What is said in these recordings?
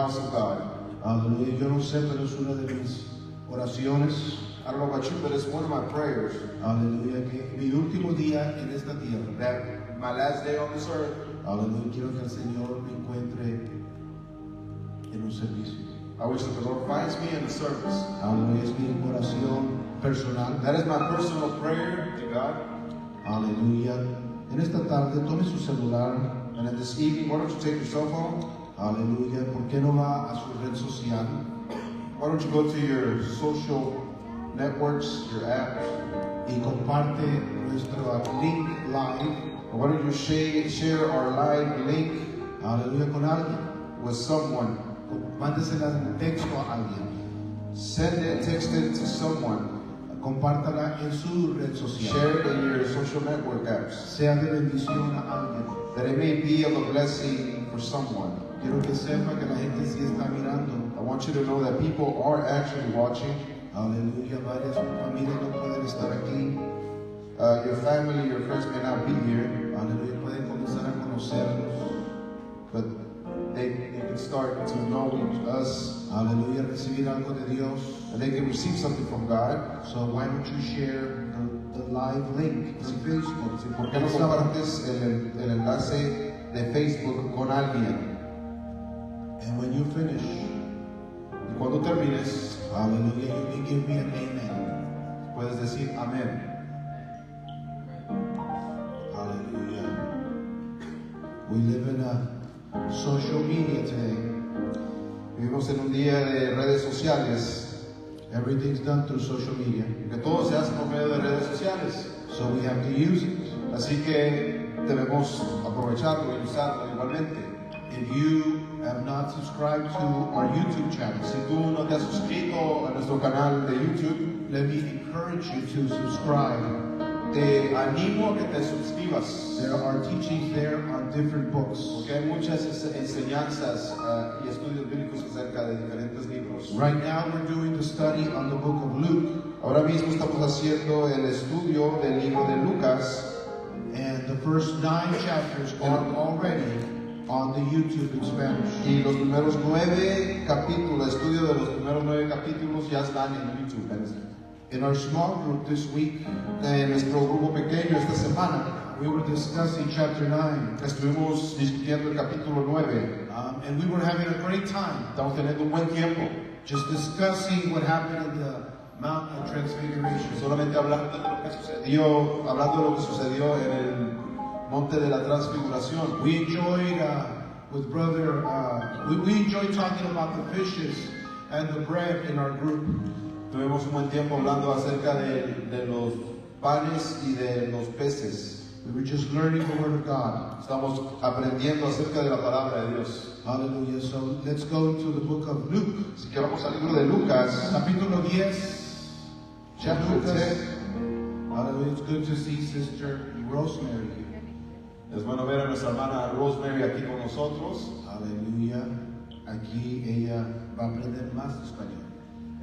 house of God. Aleluya. Yo no sé, pero es una de mis oraciones. I don't know about you, but it's one of my prayers Aleluya. Que mi último día en esta tierra. that my last day on this earth, Aleluya. Quiero que el Señor me encuentre en un servicio. I wish that the Lord finds me in the service. Aleluya. Es mi oración personal. That is my personal prayer to God. Aleluya. En esta tarde tome su celular. And then this evening, why don't you take your cell phone? Aleluya. ¿Por qué no va a su red social? Why don't you go to your social networks, your apps, Y comparte nuestro link live. or why don't you share our live link Aleluya. Con alguien. with someone? Mándesela en texto a alguien. Send it, text it to someone. Compártala en su red social. Share it in your social network apps. Sea de bendición a alguien. That it may be of a blessing for someone. Quiero que sepa que la gente sí está mirando. I want you to know that people are actually watching. Aleluya. Varias familias no pueden estar aquí. Your family, your friends may not be here, Aleluya. Pueden comenzar a conocernos. but they can start to know us, Aleluya. Recibir algo de Dios. and they can receive something from God. So why don't you share the live link en Facebook? ¿Por qué no compartes el enlace de Facebook con alguien? And when you finish, Y cuando termines, hallelujah, you can give me an amen. puedes decir amén. Hallelujah. We live in a social media today. Vivimos en un día de redes sociales, Everything's done through social media. que todo se hace por medio de redes sociales. So we have to use it. Así que debemos aprovecharlo y usarlo igualmente. If you have not subscribed to our YouTube channel, Si tú no te has suscrito a nuestro canal de YouTube, let me encourage you to subscribe. te animo a que te suscribas. There are teachings there on different books. Porque hay muchas enseñanzas y estudios bíblicos acerca de diferentes libros. Right now we're doing the study on the book of Luke. Ahora mismo estamos haciendo el estudio del libro de Lucas, And the first 9 chapters are already on the YouTube in Spanish. y los primeros 9 capítulos, el estudio de los primeros 9 capítulos ya están en YouTube. In our small group this week, En nuestro grupo pequeño esta semana we were discussing chapter 9, estuvimos discutiendo el capítulo 9. and we were having a great time Estamos teniendo un buen tiempo, just discussing what happened in the Mount of Transfiguration. solamente hablando de lo que sucedió, hablando de lo que sucedió en el monte de la transfiguración. We enjoyed with brother, we enjoyed talking about the fishes and the bread in our group. Tuvimos un buen tiempo hablando acerca de los panes y de los peces. We were just learning the Word of God. Estamos aprendiendo acerca de la palabra de Dios. Hallelujah. So let's go to the book of Luke, Así que vamos al libro de Lucas, capítulo 10. chapter Lucas. 10. Hallelujah. It's good to see Sister Rosemary here. Es bueno ver a nuestra hermana Rosemary aquí con nosotros. Aleluya. Aquí ella va a aprender más español.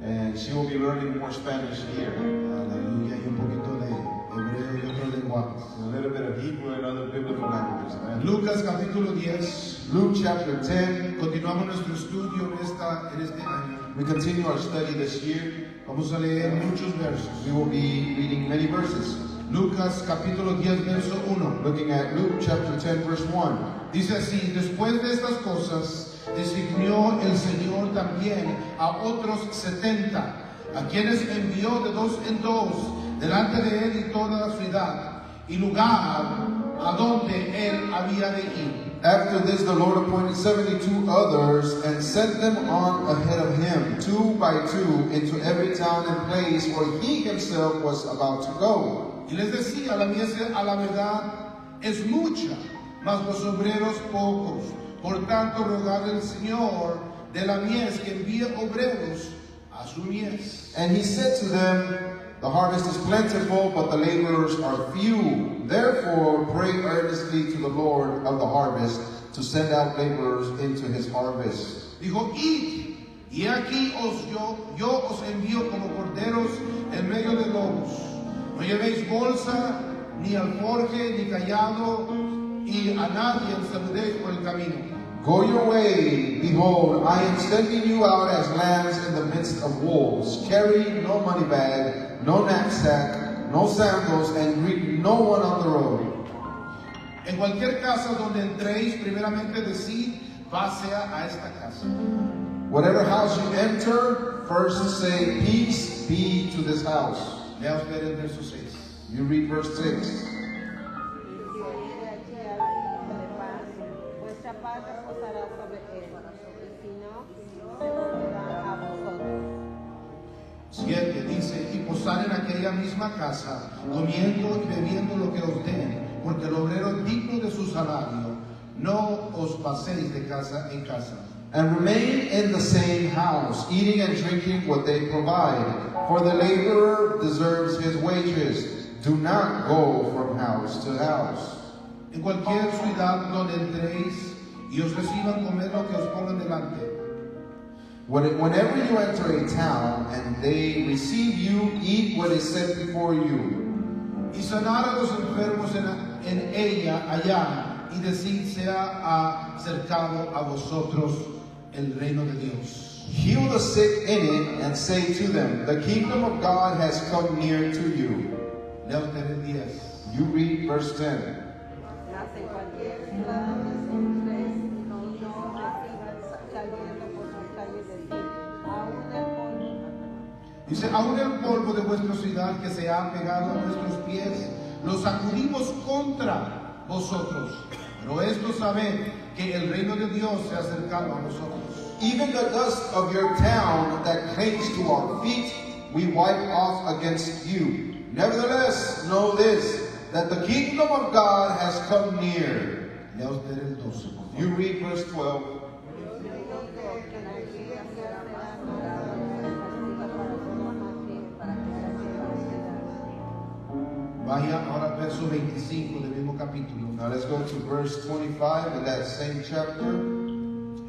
And she will be learning more Spanish here. Aleluya. Y un poquito de hebreo y otros lenguajes. A little bit of Hebrew and other biblical languages. Amen. Lucas capítulo 10. Luke chapter 10. Continuamos nuestro estudio en este año. We continue our study this year. Vamos a leer muchos versos. We will be reading many verses. Lucas capítulo 10, verso 1. Looking at Luke chapter 10, verse 1. Dice así: después de estas cosas, designó el Señor también a otros 70, a quienes envió de 2 en 2, delante de él y toda la ciudad, y lugar a donde él había de ir. After this, the Lord appointed 72 others and sent them on ahead of him, 2 by 2, into every town and place where he himself was about to go. Y les decía: la mies a la verdad es mucha, mas los obreros pocos. Por tanto, rogad al Señor de la mies que envíe obreros a su mies. And he said to them, the harvest is plentiful, but the laborers are few. Therefore, pray earnestly to the Lord of the harvest to send out laborers into his harvest. Dijo: id, y aquí yo os envío como corderos en medio de lobos. No llevéis bolsa, ni alforje, ni callado, y a nadie saludéis por el camino. Go your way, behold, I am sending you out as lambs in the midst of wolves. Carry no money bag, no knapsack, no sandals, and greet no one on the road. En cualquier casa donde entréis, primeramente decid, paz sea a esta casa. Whatever house you enter, first say, peace be to this house. Lea usted el verso 6. You read verse 6. Vuestra paz reposará sobre él, y si no, se volverá a vosotros. 7 dice, y posar en aquella misma casa, comiendo y bebiendo lo que os den, porque el obrero es digno de su salario. No os paséis de casa en casa. And remain in the same house, eating and drinking what they provide, for the laborer deserves his wages. Do not go from house to house. En cualquier ciudad donde entréis y os reciban, comer lo que os pongan delante. Whenever you enter a town and they receive you, eat what is set before you. Y sanar a los enfermos en ella, allá, y decir, sea acercado a vosotros el reino de Dios. Heal the sick in it and say to them, the kingdom of God has come near to you. Lea usted el 10. You read verse 10. Mas en cualquier ciudad donde entréis, no reciban saliendo por sus calles decir, aún el polvo. Dice, aún el polvo de vuestra ciudad que se ha pegado a nuestros pies, lo sacudimos contra vosotros. Pero esto sabed que el reino de Dios se ha acercado a vosotros. Even the dust of your town that clings to our feet, we wipe off against you. Nevertheless, know this, that the kingdom of God has come near. Lea usted el 12, por favor. You read verse 12. Vaya ahora al verso 25 del mismo capítulo. Now let's go to verse 25 in that same chapter.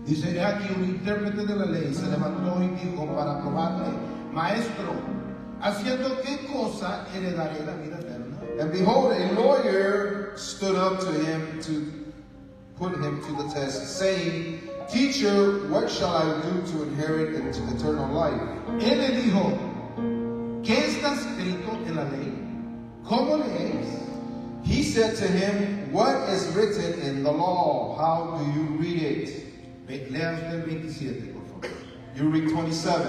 Dice, he aquí un intérprete de la ley se levantó y dijo para probarle, maestro, ¿haciendo qué cosa heredaré la vida eterna? And behold, a lawyer stood up to him to put him to the test, saying, Teacher, what shall I do to inherit eternal life? Él le dijo, ¿qué está escrito en la ley? ¿Cómo leéis? He said to him, What is written in the law? How do you read it? Lea usted el 27, por favor. You read 27.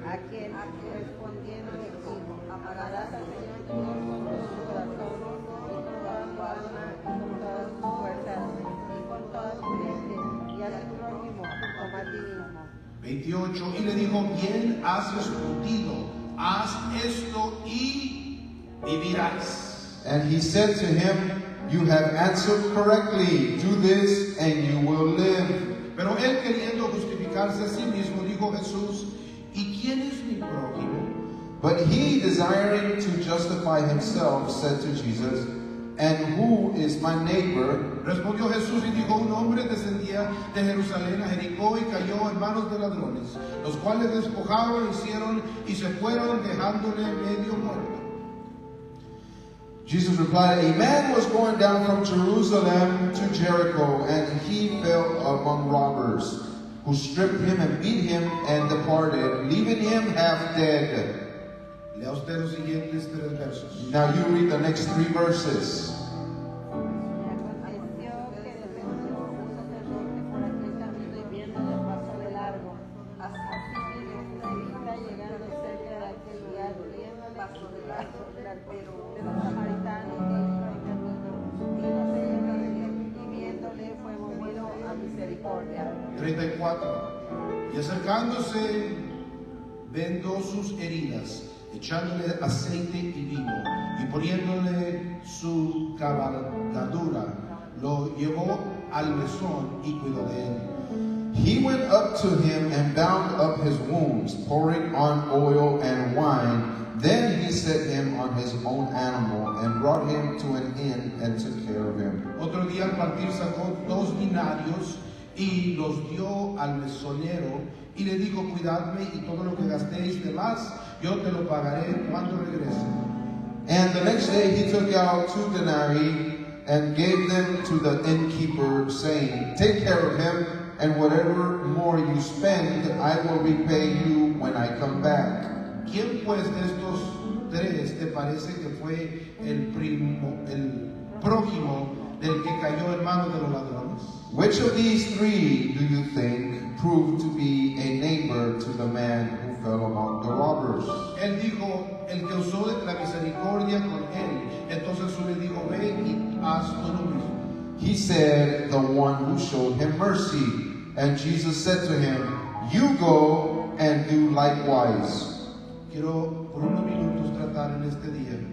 A quien respondiendo le dijo, amarás al Señor tu Dios con todo tu corazón, y con toda tu alma, y con todas tus fuerzas, y con toda tu mente, y a tu prójimo como a ti mismo. 28, y le dijo, bien has respondido, haz esto y vivirás. And he said to him, You have answered correctly. Do this, and you will live. Pero él queriendo justificarse a sí mismo, dijo Jesús, ¿y quién es mi prójimo? But he, desiring to justify himself, said to Jesus, And who is my neighbor? Respondió Jesús y dijo, un hombre descendía de Jerusalén a Jericó y cayó en manos de ladrones, los cuales despojaron, hicieron y se fueron dejándole medio muerto. Jesus replied, A man was going down from Jerusalem to Jericho, and he fell among robbers, who stripped him and beat him and departed, leaving him half dead. Lea usted los siguientes 3 versos. Now you read the next 3 verses. Y aconteció que desde un sacerdote por aquel camino y viendo de paso de largo, así vista llegando cerca de aquel lugar, viendo el paso de largo de los samaritanos que iban camino, vino cerca de él y viéndole fue movido a misericordia. 34. Y acercándose, vendó sus heridas, echándole aceite y vino, y poniéndole su cabalgadura, lo llevó al mesón y cuidó de él. He went up to him and bound up his wounds, pouring on oil and wine. Then he set him on his own animal and brought him to an inn and took care of him. Otro día al partir sacó 2 denarios y los dio al mesonero y le dijo, cuidadme y todo lo que gastéis de más, yo te lo pagaré cuando regrese. And the next day he took out 2 denarii and gave them to the innkeeper, saying, Take care of him, and whatever more you spend, I will repay you when I come back. ¿Quién pues de estos tres te parece que fue el prójimo del que cayó en manos de los ladrones? Which of these three do you think proved to be a neighbor to the man who fell among the robbers? Él dijo, el que usó la misericordia con él. Entonces Jesús le dijo, ve y haz tú lo mismo. He said, the one who showed him mercy. And Jesus said to him, you go and do likewise. Quiero por unos minutos tratar en este día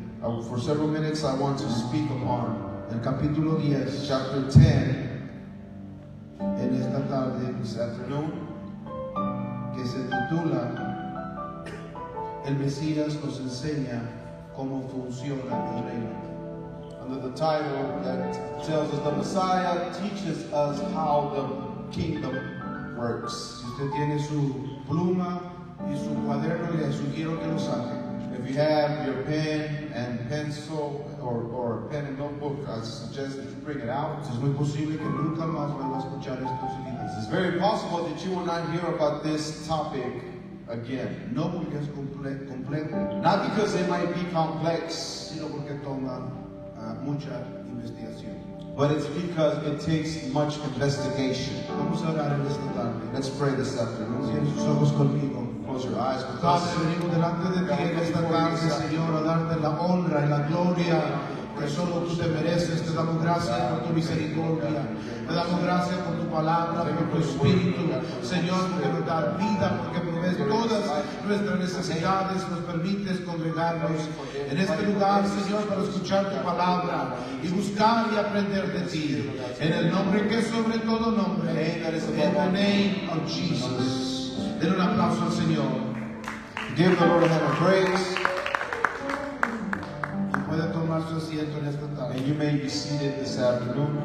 For several minutes, I want to speak upon el capítulo 10 chapter 10 en esta tarde this afternoon, que se titula El Mesías nos enseña cómo funciona el reino. under the title that tells us the Messiah teaches us how the kingdom works. Si usted tiene su pluma y su cuaderno, le sugiero que lo saque. If you have your pen and pencil or pen and notebook, I suggest that you bring it out. Es muy posible que nunca más vuelva a escuchar estos ideas. It's very possible that you will not hear about this topic again. No porque es complejo, Not because it might be complex, sino porque toma mucha investigación. but it's because it takes much investigation. Vamos a orar en esta tarde. Let's pray this afternoon. Cierra sus ojos conmigo. Close your eyes with Padre, us. venimos delante de ti en esta tarde, Señor, a darte la honra y la gloria que solo tú te mereces. Te damos gracias por tu misericordia. Te damos gracias por tu palabra, por tu espíritu, Señor, porque nos da vida, porque provees todas nuestras necesidades, nos permites congregarnos en este lugar, Señor, para escuchar tu palabra y buscar y aprender de ti. En el nombre que es sobre todo nombre, in the name of Jesus. Den un aplauso al Señor. Give the Lord a hand of praise, Y puede tomar su asiento en esta tarde. and you may be seated this afternoon.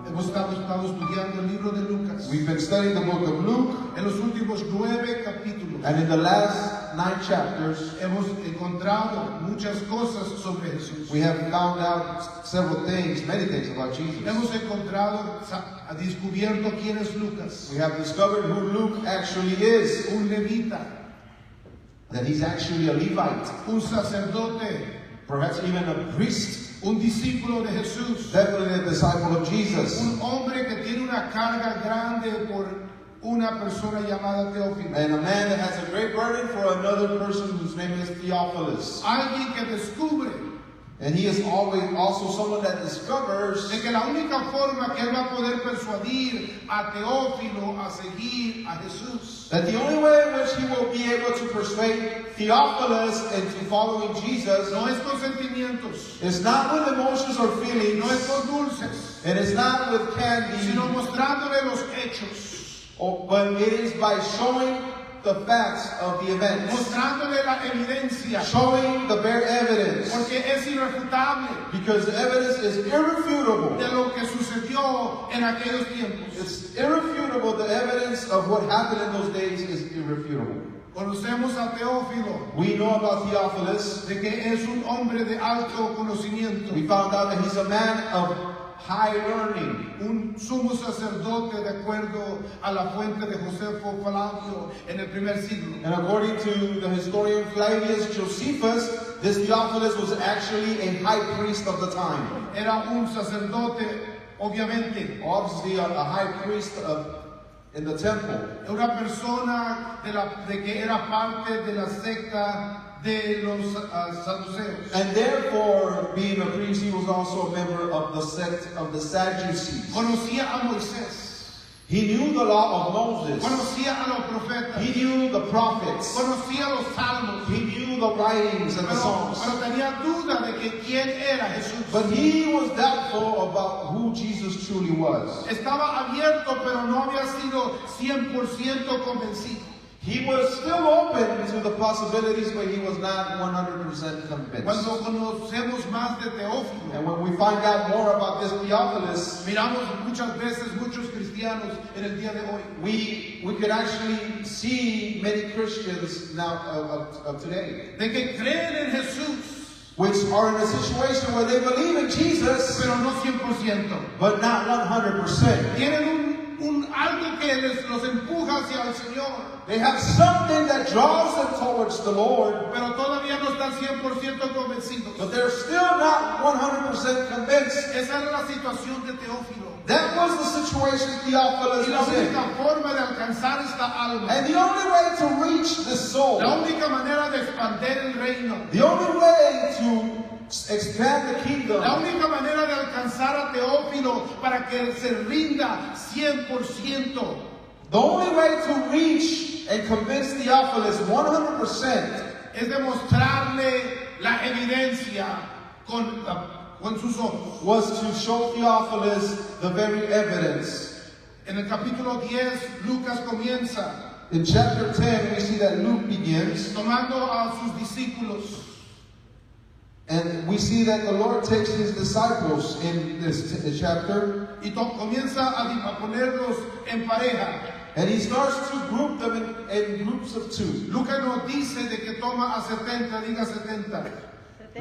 Hemos estado estudiando el libro de Lucas We've been studying the book of Luke, en los últimos 9 capítulos. and in the last 9 chapters, Hemos encontrado muchas cosas sobre Jesús. we have found out several things, many things about Jesus. Hemos descubierto quién es Lucas, We have discovered who Luke actually is, un levita, that he's actually a Levite, un sacerdote, perhaps even a priest, un discípulo de Jesús, definitely a disciple of Jesus, un hombre que tiene una carga grande por una persona llamada Teófilo. and a man that has a great burden for another person whose name is Theophilus. Alguien que descubre And he is always also someone that discovers de que la única forma que él va a poder persuadir a Teófilo a seguir a Jesús that the only way in which he will be able to persuade Theophilus into following Jesus no es con sentimientos, is not with emotions or feelings, no es con dulces, and it's not with candy, sino mostrándole los hechos, but it is by showing the facts of the events, mostrándole la evidencia, showing the bare evidence, porque es irrefutable because the evidence is irrefutable. de lo que sucedió en aquellos tiempos. It's irrefutable. The evidence of what happened in those days is irrefutable. Conocemos a Teófilo We know about Theophilus. de que es un hombre de alto conocimiento, We found out that he's a man of high learning, un sumo sacerdote de acuerdo a la fuente de Josefo Flavio en el primer siglo. and according to the historian Flavius Josephus, this Theophilus was actually a high priest of the time. Era un sacerdote, obviamente, Obviously, a high priest in the temple. una persona de que era parte de la secta de los saduceos. And therefore, being a priest, he was also a member of the sect of the Sadducees. Conocía a Moisés, He knew the law of Moses. conocía a los profetas, He knew the prophets. conocía los salmos, He knew the writings and the pero songs. tenía duda de que quién era Jesús. But he was doubtful about who Jesus truly was. Estaba abierto, pero no había sido 100% convencido. He was still open to the possibilities, but he was not 100% convinced. Cuando conocemos más de Teófilo, And when we find out more about this Theophilus, miramos muchas veces muchos cristianos en el día de hoy we could actually see many Christians now of today, de que creen en Jesús, which are in a situation where they believe in Jesus, pero no 100%. but not 100%. Tienen algo que los empuja hacia el Señor. They have something that draws them towards the Lord, Pero todavía no están 100% convencidos. but they're still not 100% convinced. Esa era la situación de Teófilo. That was the situation Theophilus Y la was in. única forma de alcanzar esta alma, And the only way to reach this soul, la única manera de expandir el reino, the only way to expand the kingdom, la única manera de alcanzar a Teófilo para que se rinda 100%, the only way to reach and convince Theophilus 100% es demostrarle la evidencia con sus ojos. was to show Theophilus the very evidence. En el capítulo 10, Lucas comienza In chapter 10, we see that Luke begins, tomando a sus discípulos. and we see that the Lord takes his disciples in this chapter, Y comienza a ponerlos en pareja. and he starts to group them in groups of two. Lucas nos dice de que toma a 70, diga 70.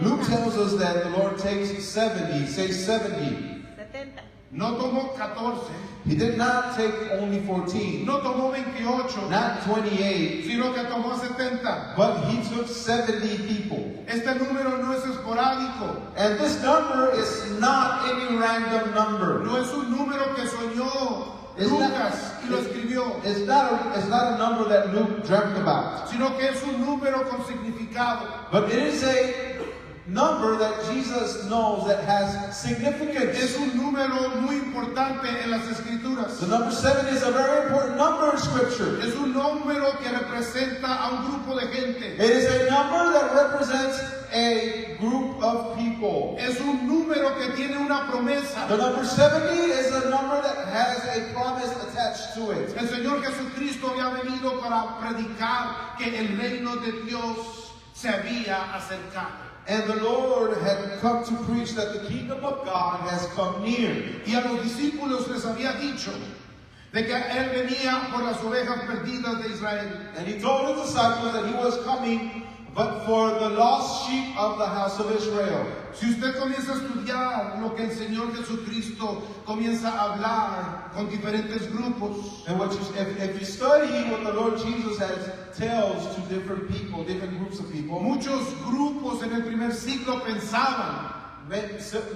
Luke tells us that the Lord takes 70, say 70. 70. No tomó 14, He did not take only 14, no tomó 28, not 28, sino que tomó 70. but he took 70 people. Este número no es esporádico, And this number is not any random number. no es un número que soñó It's Lucas y lo escribió, It's not a number that Luke dreamt about, sino que es un número con significado. but it is a number that Jesus knows that has Es significance. un número muy importante en las escrituras. The number 7 is a very important number in Scripture. Es un número que representa a un grupo de gente. It is a number that represents a group of people. Es un número que tiene una promesa. The number 70 is a number that has a promise attached to it. El Señor Jesucristo había venido para predicar que el reino de Dios se había acercado. And the Lord had come to preach that the kingdom of God has come near. Y a los discípulos les había dicho de que Él venía por las ovejas perdidas de Israel. And he told his disciples that he was coming, but for the lost sheep of the house of Israel. Si usted comienza a estudiar lo que el Señor Jesucristo comienza a hablar con diferentes grupos, And if you study what the Lord Jesus tells to different people, different groups of people, muchos grupos en el primer siglo pensaban,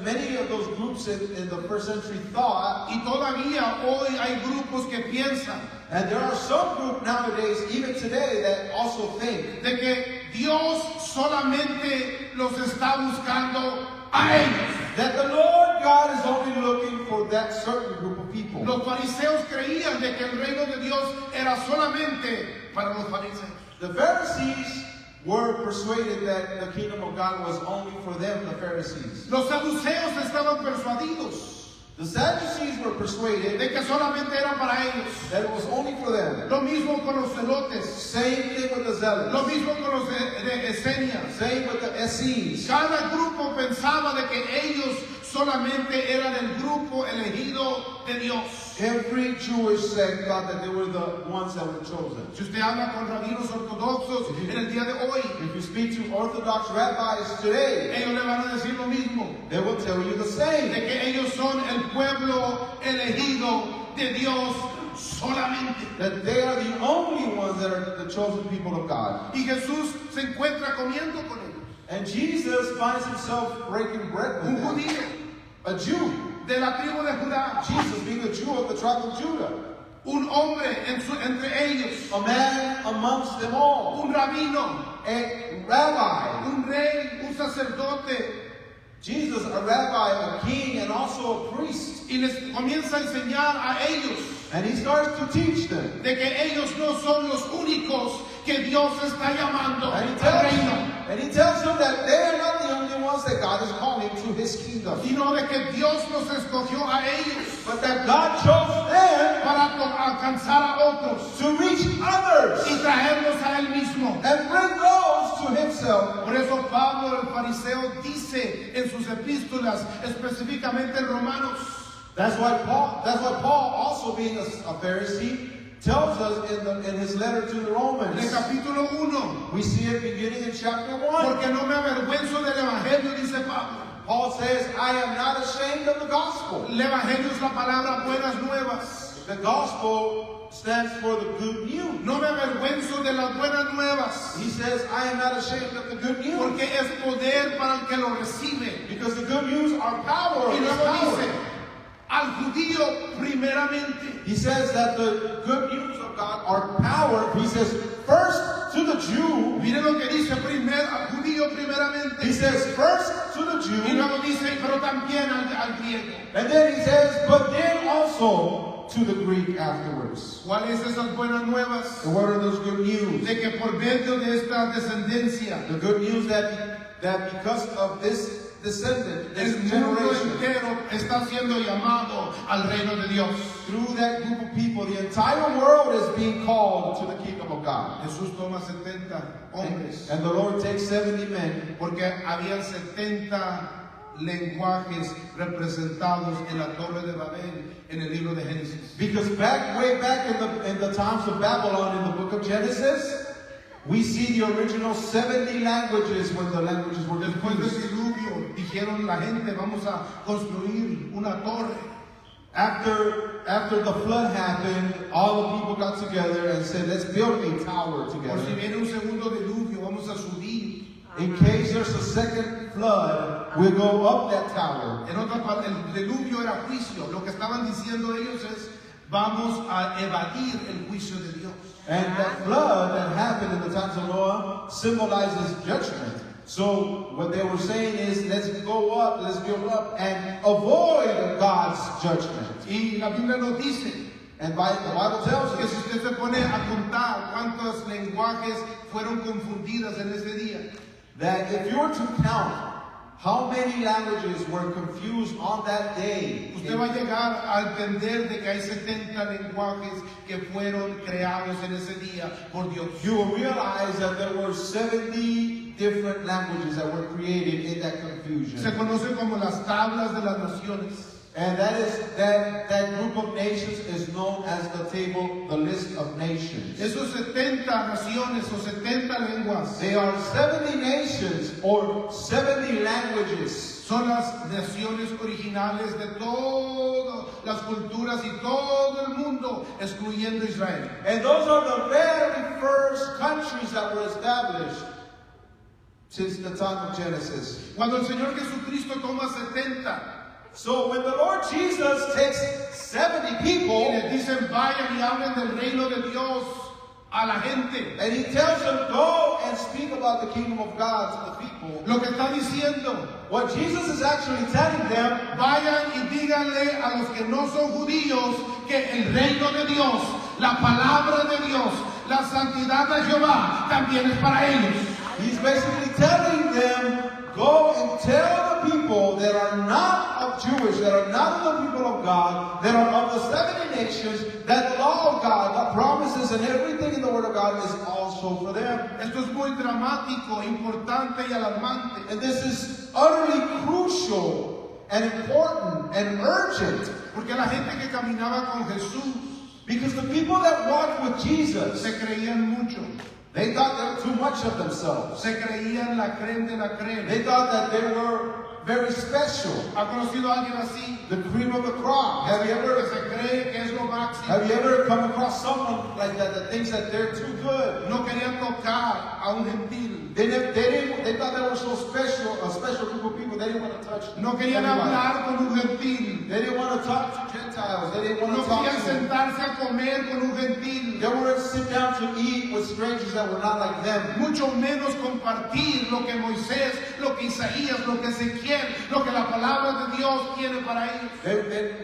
many of those groups in the first century thought, y todavía hoy hay grupos que piensan, and there are some groups nowadays, even today, that also think de que Dios solamente los está buscando a ellos. that the Lord God is only looking for that certain group of people. Los fariseos creían de que el reino de Dios era solamente para los fariseos. The Pharisees were persuaded that the kingdom of God was only for them, the Pharisees. Los saduceos estaban persuadidos The Sadducees were persuaded de que solamente era para ellos. that it was only for them. Lo mismo con los celotes, Same thing with the Zealots. lo mismo con los de Esenias. Same with the Essenes. Cada grupo pensaba de que ellos solamente eran el grupo elegido de Dios. Every Jewish sect thought that they were the ones that were chosen. Si usted habla con rabinos ortodoxos en el día de hoy, If you speak to Orthodox rabbis today, ellos le van a decir lo mismo, they will tell you the de same. que ellos son el pueblo elegido de Dios solamente. That they are the only ones that are the chosen people of God. Y Jesús se encuentra comiendo con ellos. And Jesus finds himself breaking bread Un with them. judío A Jew. de la tribu de Judá, Jesus being a Jew of the tribe of Judah. un hombre entre ellos, A man amongst them all. un rabino, A rabbi. un rey, un sacerdote, Jesus, a rabbi, a king, and also a priest. y les comienza a enseñar a ellos And he starts to teach them. de que ellos no son los únicos que Dios está llamando And al reino, he tells them that they are not the only ones that God is calling to his kingdom. sino de que Dios los escogió a ellos But that God chose them para alcanzar a otros to reach others y traerlos a Él mismo. and bring those to himself. Por eso Pablo el fariseo dice en sus epístolas, específicamente en Romanos, That's why Paul, also being a Pharisee, tells us in his letter to the en el Romans. capítulo 1, We see it beginning in chapter 1. porque no me avergüenzo del evangelio, dice Pablo. Paul says, I am not ashamed of the gospel. El evangelio es la palabra buenas nuevas. The gospel stands for the good news. No me avergüenzo de las buenas nuevas, He says, I am not ashamed of the good news. porque es poder para el que lo recibe. Because the good news are power. Y It's luego power. dice, al judío primeramente. He says that the good news of God are power. He says, first to the Jew. Mire lo que dice al judío primeramente. He says, first to the Y Jew. luego dice, pero también al griego. And then he says, but then also to the Greek afterwards. ¿Cuáles esas buenas nuevas? And what are those good news? De que por medio de esta descendencia, The good news that because of this descendant, this el mundo generation, entero está siendo llamado al reino de Dios. through that group of people, the entire world is being called to the kingdom of God. Jesús toma 70 hombres, And the Lord takes 70 men, porque habían 70 lenguajes representados en la Torre de Babel en el libro de Génesis. because way back in the times of Babylon, in the book of Genesis, we see the original 70 languages when the languages were Después del confused. diluvio, dijeron la gente, vamos a construir una torre. After the flood happened, all the people got together and said, let's build a tower Por si together. viene un segundo diluvio, vamos a subir. In case there's a second flood, we'll go up that tower. En otra parte, el diluvio era juicio. Lo que estaban diciendo ellos es, vamos a evadir el juicio de Dios. And that flood that happened in the times of Noah symbolizes judgment. So what they were saying is, let's go up, let's build up and avoid God's judgment. Y la Biblia nos dice And the Bible tells que us si usted se pone a contar cuántos lenguajes fueron confundidas en ese día, that if you were to count how many languages were confused on that day, usted va a llegar a entender de que hay 70 lenguajes que fueron creados en ese día por Dios. you will realize that there were 70 different languages that were created in that confusion. Se conocen como las tablas de las naciones. And that group of nations is known as the table, the list of nations. Esos 70 naciones o 70 lenguas They are 70 nations or 70 languages. son las naciones originales de todas las culturas y todo el mundo, excluyendo Israel. And those are the very first countries that were established since the time of Genesis. Cuando el Señor Jesucristo toma 70 So when the Lord Jesus takes 70 y people les dicen vayan y hablen del reino de Dios a la gente, and he tells them, go and speak about the kingdom of God to the people, lo que está diciendo, what Jesus is actually telling them, vayan y díganle a los que no son judíos que el reino de Dios, la palabra de Dios, la santidad de Jehová también es para ellos. he's basically telling them, go and tell the people that are not of Jewish, that are not of the people of God, that are of the 70 nations, that the law of God, the promises and everything in the Word of God is also for them. Esto es muy dramático, importante y alarmante. And this is utterly crucial and important and urgent, Porque la gente que caminaba con Jesús because the people that walked with Jesus, se creían mucho, they thought they were too much of themselves. se creían la crema de la crema. They thought that they were very special, ¿Ha conocido a alguien así? the cream of the crop. Have you Que ever se cree que es lo máximo. Have you ever come across someone like that thinks that they're too good? No querían tocar a un gentil. They thought they were so special, a special group of people. They didn't want to touch. No querían everybody. hablar con un gentil. They didn't want to talk to Gentiles. They didn't want No to talk querían to. sentarse a comer con un gentil. They wouldn't sit down to eat with strangers that were not like them. Mucho menos compartir lo que Moisés, lo que Isaías, lo que Ezequiel, lo que la palabra de Dios tiene para ellos.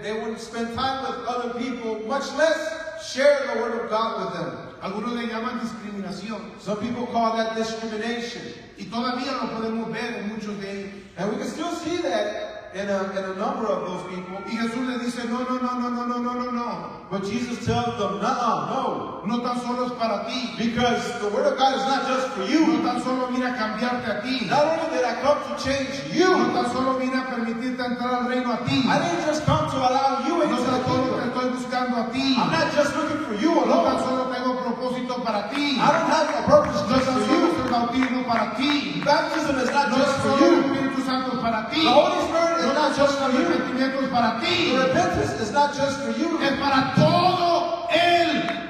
They wouldn't spend time with other people, much less share the word of God with them. Algunos le llaman discriminación. Some people call that discrimination. Y todavía lo podemos ver en muchos de ellos. And we can still see that in a number of those people. Y Jesús le dice, no, no, no, no, no, no, no, no, no. But Jesus tells them, no. No tan solo es para ti. Because the word of God is not just for No you. tan solo vine a cambiarte a ti. Not only did I come to change No you, tan solo vine a permitirte entrar al reino a ti. I didn't just come to allow you No into tan the solo te kingdom. estoy buscando a ti. I'm not just looking for you No tan alone. solo tengo propósito para ti. I don't have a purpose No just tan for solo you. es el bautismo para ti. Baptism is not No just tan for solo el you. Espíritu Santo es para ti. The Holy Spirit is No tan not just solo for el you. arrepentimiento es para ti. The repentance is not just for you. Es para todos todo el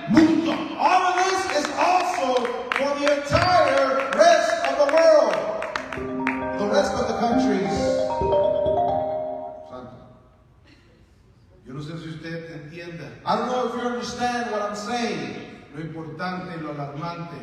mundo. All of this is also for the entire rest of the world. The rest of the countries. Santo. Yo no sé si usted entienda I don't know if you understand what I'm saying. lo importante y lo alarmante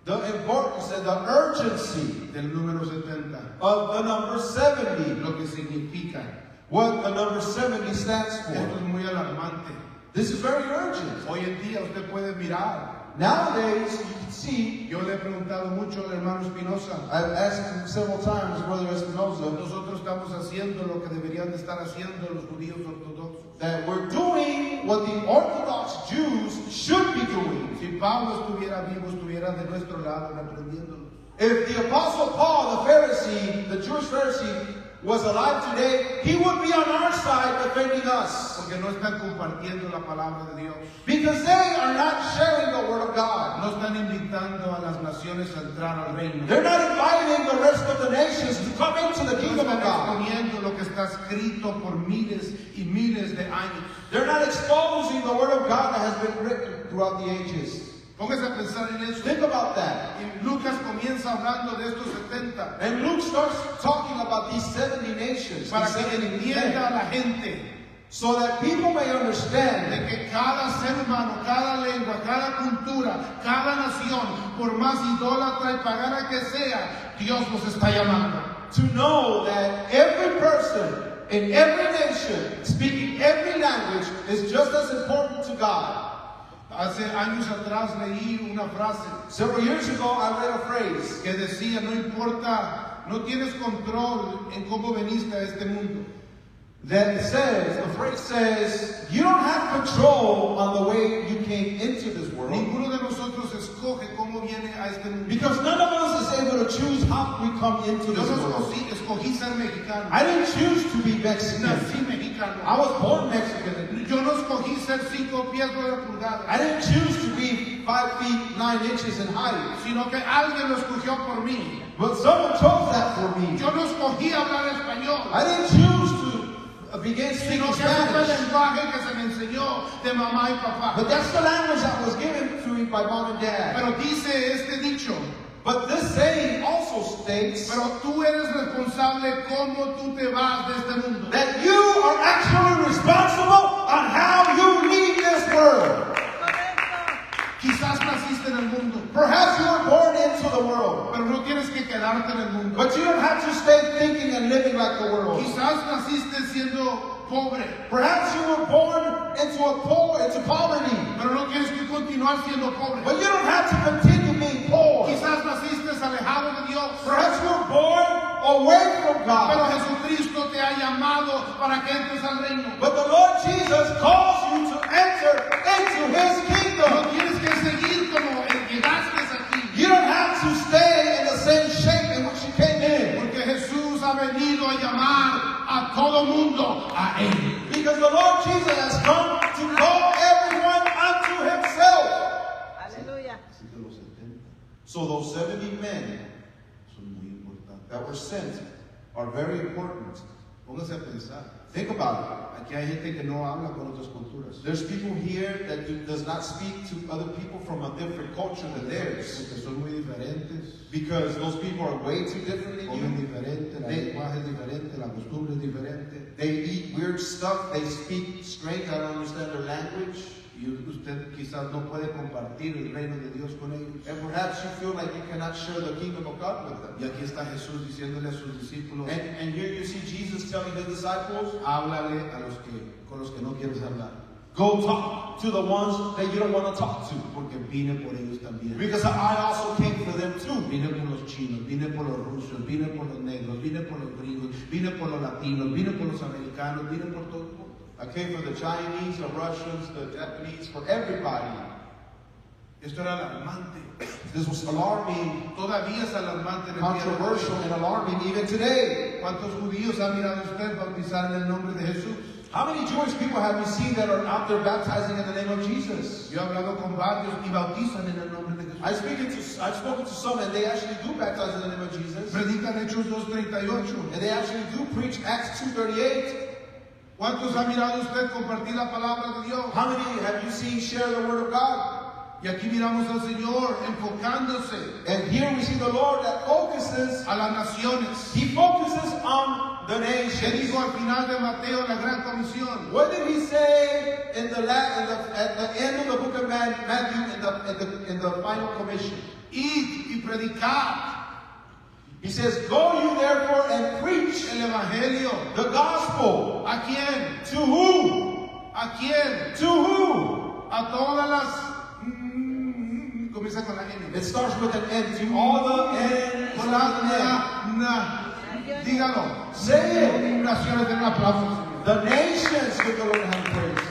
The importance and the urgency del número 70, of the number 70. lo que significa. What the number 70 stands Esto for. es muy alarmante. This is very urgent. Hoy en día usted puede mirar. Nowadays, you can see, Yo le he preguntado mucho al hermano Espinosa. I've asked him several times, Brother Espinosa, Nosotros estamos haciendo lo que deberían de estar haciendo los judíos ortodoxos. that we're doing what the Orthodox Jews should be doing. Si Pablo estuviera vivo, estuviera de nuestro lado reprendiéndolos. If the Apostle Paul, the Pharisee, the Jewish Pharisee, was alive today, he would be on our side defending us. Porque no están compartiendo la palabra de Dios. Because they are not sharing the Word of God. No están invitando a las naciones a entrar al reino. They're not inviting the rest of the nations to come into the No kingdom están of God. exponiendo lo que está escrito por miles y miles de años. They're not exposing the Word of God that has been written throughout the ages. Póngase a pensar en eso. Think about that. Y Lucas comienza hablando de estos 70 And Luke starts talking about these 70 nations, para these que 70 entienda a men, la gente so that people may de understand que cada ser humano, cada lengua, cada cultura, cada nación, por más idólatra y pagana que sea, Dios nos está llamando. to know that every person in every nation speaking every language is just as important to God. Hace años atrás leí una frase Several years ago, I read a phrase que decía, no importa, no tienes control en cómo veniste a este mundo. that says, the phrase says, you don't have control on the way you came into this world. Ninguno de nosotros escoge cómo viene a este mundo. Because none of us is able to choose how we come into Yo this no world. escogí ser mexicano. I didn't choose to be Mexican. Nací mexicano. I was born Mexican. Yo no escogí ser 5 pies 9 pulgadas, I didn't choose to be 5 feet 9 inches in height. sino que alguien lo escogió por mí. But someone chose that for me. Yo no escogí hablar español, I didn't choose to begin speaking sino que ese fue el Spanish. lenguaje que se me enseñó de mamá y papá. But that's the language that was given to me by mom and dad. Pero dice este dicho, But this saying also states pero tú eres responsable cómo tú te vas de este mundo. that you are actually responsible on how you leave this world. Quizás naciste en el mundo, Perhaps you were born into the world, pero no tienes que quedarte en el mundo. but you don't have to stay thinking and living like the world. Quizás naciste siendo pobre, Perhaps you were born into poverty, pero no tienes que continuar siendo pobre. but you don't have to continue being poor. Quizás naciste alejado de Dios, Perhaps you were born away from pero God, Jesucristo te ha llamado para que entres al reino. but the Lord Jesus calls you to enter into His No kingdom. tienes que seguir como llegaste aquí, You don't have to stay in the same shape in which you came in, porque Jesús ha venido a llamar a todo mundo a Él. because the Lord Jesus has come to call everyone unto Himself. Aleluya. Así que los 70 So those 70 men son muy importantes. that were sent are very important. Póngase a pensar. Think about Aquí hay gente que no habla con otras culturas. it. There's people here that does not speak to other people from a different culture than theirs, Porque son muy diferentes, because those people are way too different than comen you. diferente, el lenguaje es diferente, la costumbre es diferente. They eat weird stuff. They speak strange. I don't understand their language. Y usted quizás no puede compartir el reino de Dios con ellos. And perhaps you feel like you cannot share the kingdom of God with them. Y aquí está Jesús diciéndole a sus discípulos, And here you see Jesus telling his disciples, háblale a con los que no quieres hablar, go talk to the ones that you don't want to talk to. porque vine por ellos también. Because I also came for them too. Vine por los chinos, vine por los rusos, vine por los negros, vine por los gringos, vine por los latinos, vine por los americanos, vine por todo el mundo. I came for the Chinese, the Russians, the Japanese, for everybody. Esto era alarmante. This was alarming, Todavía es alarmante en el día de hoy. controversial, and alarming even today. ¿Cuántos judíos ha mirado usted bautizar en el nombre de Jesús? How many Jewish people have you seen that are out there baptizing in the name of Jesus? Yo he hablado con varios y bautizan en el nombre de Jesús. I've spoken to some, and they actually do baptize in the name of Jesus. Predican Hechos 2:38. And they actually do preach Acts 2:38. ¿Cuántos ha mirado usted compartir la palabra de Dios? How many have you seen share the word of God? Y aquí miramos al Señor enfocándose And here we see the Lord that focuses, a las naciones. He focuses on the ¿Qué nations. dijo al final de Mateo en la Gran Comisión? What did He say at the end of the book of Matthew in the final commission? Id y predicad He says, "Go you therefore and preach el Evangelio. the gospel." ¿A quién? To who? ¿A quién? To who? A todas las... Comienza con la N. It starts with an N. To all the N. Con la Dígalo. Say it. Naciones, den un aplauso, Señor. The nations give the Lord have praise.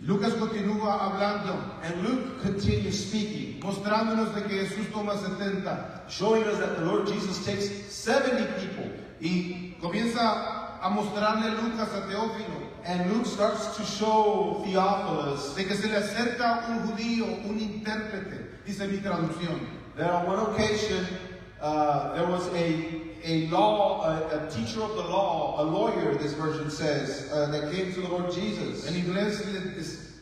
Lucas continúa hablando, And Luke continues speaking, mostrándonos de que Jesús toma 70 showing us that the Lord Jesus takes 70 people. y comienza a mostrarle Lucas a Teófilo And Luke starts to show Theophilus de que se le acerca un judío, un intérprete, dice mi traducción. that on one occasion there was a teacher of the law, a lawyer, this version says, that came to the Lord Jesus. En inglés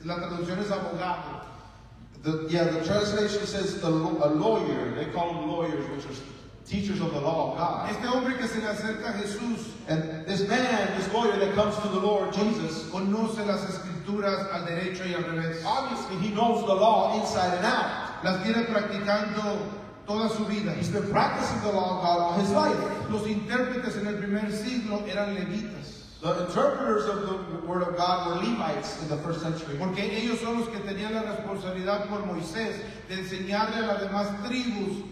la traducción es abogado. The translation says a lawyer. They call them lawyers, which are teachers of the law of God. Este hombre que se le acerca a Jesús And this man, this lawyer that comes to the Lord Jesus, conoce las escrituras al derecho y al revés. obviously he knows the law inside and out. Las tiene practicando toda su vida. He's been practicing the law of God all his life. Los intérpretes en el primer siglo eran levitas, The interpreters of the word of God were Levites in the first century. porque ellos son los que tenían la responsabilidad por Moisés de enseñarle a las demás tribus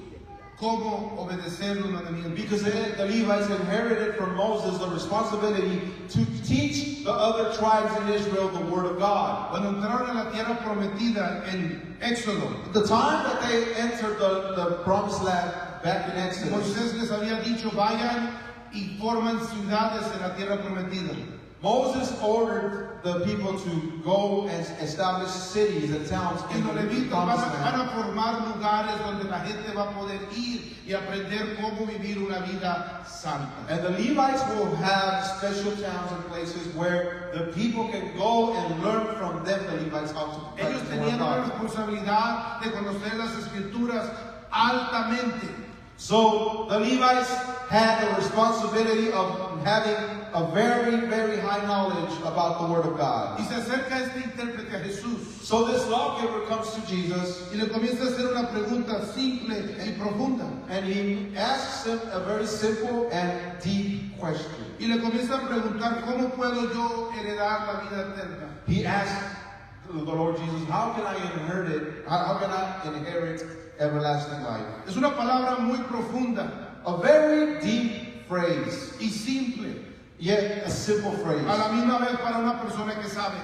cómo obedecer los mandamientos. Because the Levites inherited from Moses the responsibility to teach the other tribes in Israel the word of God. Cuando entraron a la tierra prometida en Éxodo, The time that they entered the promised land back in Exodus, Moisés les había dicho, vayan y forman ciudades en la tierra prometida. Moses ordered the people to go and establish cities and towns Y in los the levitas promised van land. a formar lugares donde la gente va a poder ir y aprender cómo vivir una vida santa. And the Levites will have special towns and places where the people can go and learn from them, the Levites, how to Ellos practice the word of tenían la God. responsabilidad de conocer las escrituras altamente. So the Levites had the responsibility of having a very, very high knowledge about the Word of Y God. se acerca este intérprete a Jesús So this lawgiver comes to Jesus y le comienza a hacer una pregunta simple y profunda. and he asks him a very simple and deep question. Y le comienza a preguntar, ¿cómo puedo yo heredar la vida eterna? He asks the Lord Jesus, how can I inherit it? How can I inherit everlasting life? Es una palabra muy profunda A very deep phrase, y simple, yet a simple phrase. a la misma vez para una persona que sabe.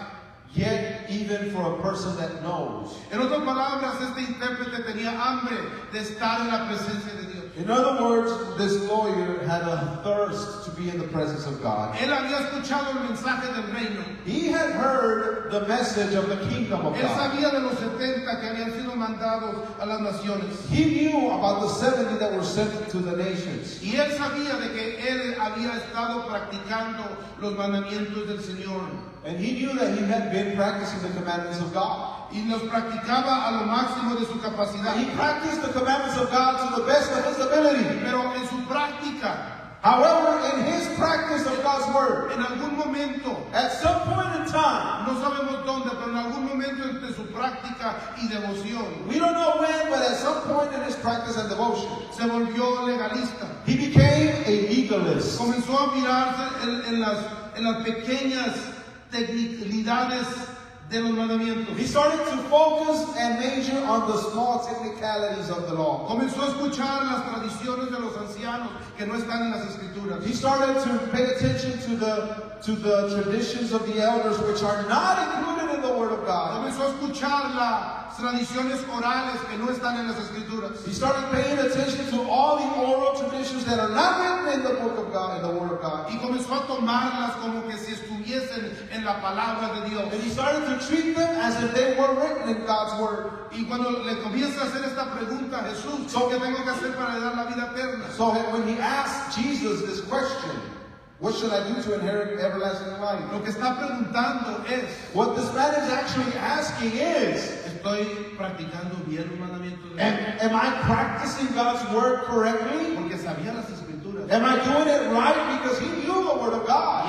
Yet even for a person that knows. En otras palabras, este intérprete tenía hambre de estar en la presencia de Dios. In other words, this lawyer had a thirst to be in the presence of God. Él había escuchado el mensaje del reino. He had heard the message of the kingdom of Él God. sabía de los 70 que habían sido mandados a las naciones. He knew about the 70 that were sent to the nations. Y él sabía de que él había estado practicando los mandamientos del Señor. And he knew that he had been practicing the commandments of God. Y los practicaba a lo máximo de su capacidad. He practiced the commandments of God to the best of his ability. Pero en su práctica, However, in his practice of God's word, en algún momento, at some point in time, no sabemos dónde, pero en algún momento entre su práctica y devoción, we don't know when, but at some point in his practice and devotion, se volvió legalista. he became a legalist. Comenzó a mirarse en las pequeñas technicalidades de los mandamientos. He started to focus and major on the small technicalities of the law. Comenzó a escuchar las tradiciones de los ancianos que no están en las escrituras. He started to pay attention to the traditions of the elders, which are not included in the Word of God. Comenzó a escuchar las tradiciones orales que no están en las escrituras. He started paying attention to all the oral traditions that are not written in the Book of God, in the Word of God. Y comenzó a tomarlas como que si estuviesen en la palabra de Dios. And he started to treat them as if they were written in God's Word. Y cuando le comienza a hacer esta pregunta a Jesús, ¿qué tengo que hacer para dar la vida eterna? So when he asked Jesus this question, What should I do to inherit everlasting life? Lo que está preguntando es, What this man is actually asking is, ¿estoy practicando bien los mandamientos de am, Dios? am I practicing God's word correctly? Porque sabía las escrituras. Am I doing it right? Because he knew the word of Y God.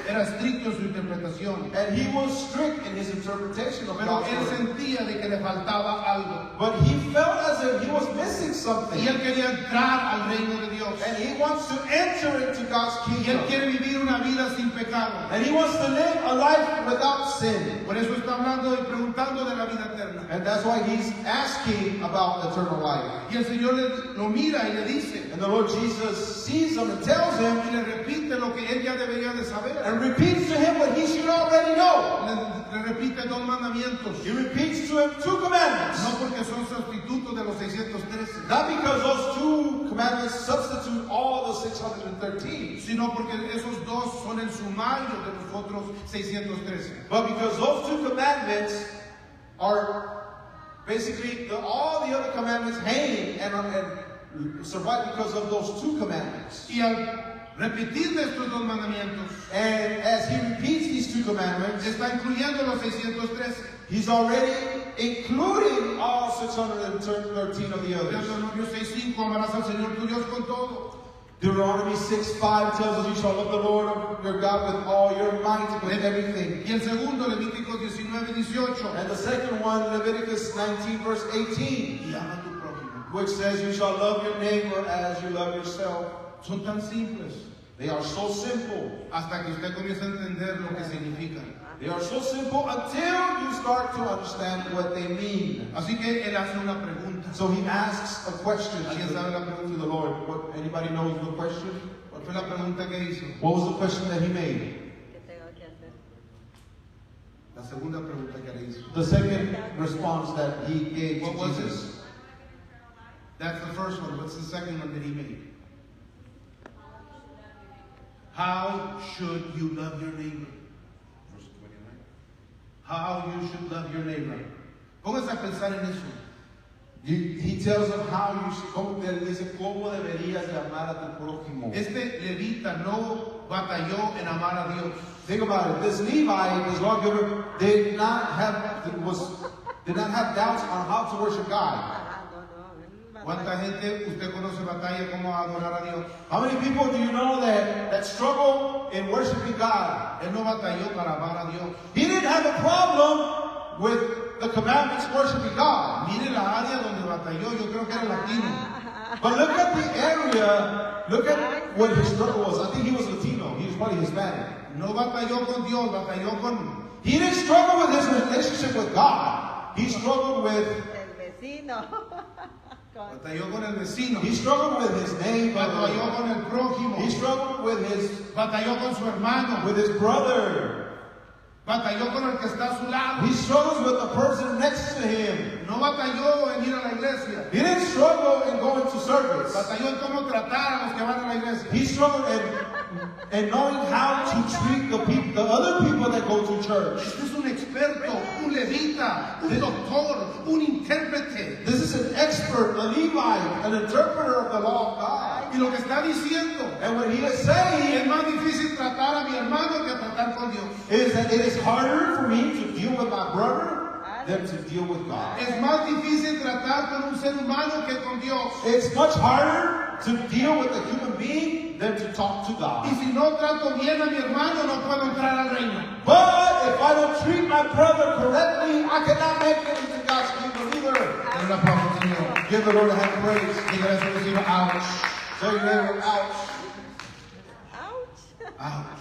era estricto en su interpretación. And he was strict in his interpretation of Pero God's él word. sentía de que le faltaba algo. But he felt as if he was missing Y something. él quería entrar al reino de Dios. And he wants to enter into God's Y él kingdom. quiere vivir una vida sin pecado. And he wants to live a life without sin. Por eso está hablando y preguntando de la vida eterna. And that's why he's asking about eternal life. Y el Señor lo mira y le dice, And the Lord Jesus sees him and tells him y le repite lo que él ya debería de saber. and repeats to him what he should already know. Le repite dos mandamientos. He repeats to him two commandments. No porque son sustitutos de los 613, Not because those two commandments substitute all the 613, sino porque esos dos son el sumario de los otros 613. but because those two commandments are basically all the other commandments hang and survive because of those two commandments. Y al repetirle estos dos mandamientos, And as he repeats these two commandments, está incluyendo los 613. he's already including all 613 of the others. Deuteronomio 6:5, amarás al Señor tu Dios con todo. Deuteronomy 6:5 tells us you shall love the Lord your God with all your might, with everything. Y el segundo, Levítico 19:18, And the second one, Leviticus 19 verse 18, y ama a tu prójimo. which says you shall love your neighbor as you love yourself. Son tan simples They are so simple. hasta que usted comience a entender lo que significan. They are so simple until you start to understand what they mean. Así que él hace una pregunta. So he asks a question ¿Alguien sabe la pregunta? to the Lord. Anybody knows the question? ¿Cuál fue la pregunta que hizo? What was the question that he made? ¿Qué tengo que hacer? La segunda pregunta que le hizo. The second response that he gave What to was Jesus. it? That's the first one. What's the second one that he made? How should you love your neighbor? How you should love your neighbor. Póngase a pensar en eso. He tells them how you should, él dice cómo deberías de amar a tu prójimo. Este levita no batalló en amar a Dios. Think about it. This Levi, this lawgiver, did not have doubts on how to worship God. Ah, no, no. ¿Cuánta gente usted conoce batalla cómo adorar a Dios? How many people do you know that struggle in worshiping God? Él no batalló para amar a Dios. He didn't have a problem with the commandments worshiping God. Mire la área donde batalló, yo creo que era latino. But look at the area, look at what his struggle was. I think he was Latino. He was probably Hispanic. No batalló con Dios, batalló con... He didn't struggle with his relationship with God. He struggled with El vecino. Batalló con el vecino. He struggled with his neighbor. Batalló con el prójimo. He struggled with Batalló con su hermano. his brother. Batalló con el que está a su lado. He struggles with the person next to him. No batalló en ir a la iglesia. He didn't struggle in going to service. Batalló en cómo tratar a los que van a la iglesia. He struggled in knowing how to treat the other people that go to church. Este es un experto, un levita, un doctor, un intérprete. This is an expert, a Levite, an interpreter of the law of God. Y lo que está diciendo, And what he is es saying más difícil tratar a mi hermano que tratar con Dios. is that it is harder for me to deal with my brother than to deal with God. Es más difícil tratar con un ser humano que con Dios. It's much harder to deal with a human being than to talk to Y God. si no trato bien a mi hermano, no puedo entrar al reino. But if I don't treat my brother correctly, I cannot make it into God's kingdom either. Den un aplauso al Señor. Give the Lord a hand of praise. Dígale a su vecino, ouch, Say your neighbor, ouch. Ouch. ouch.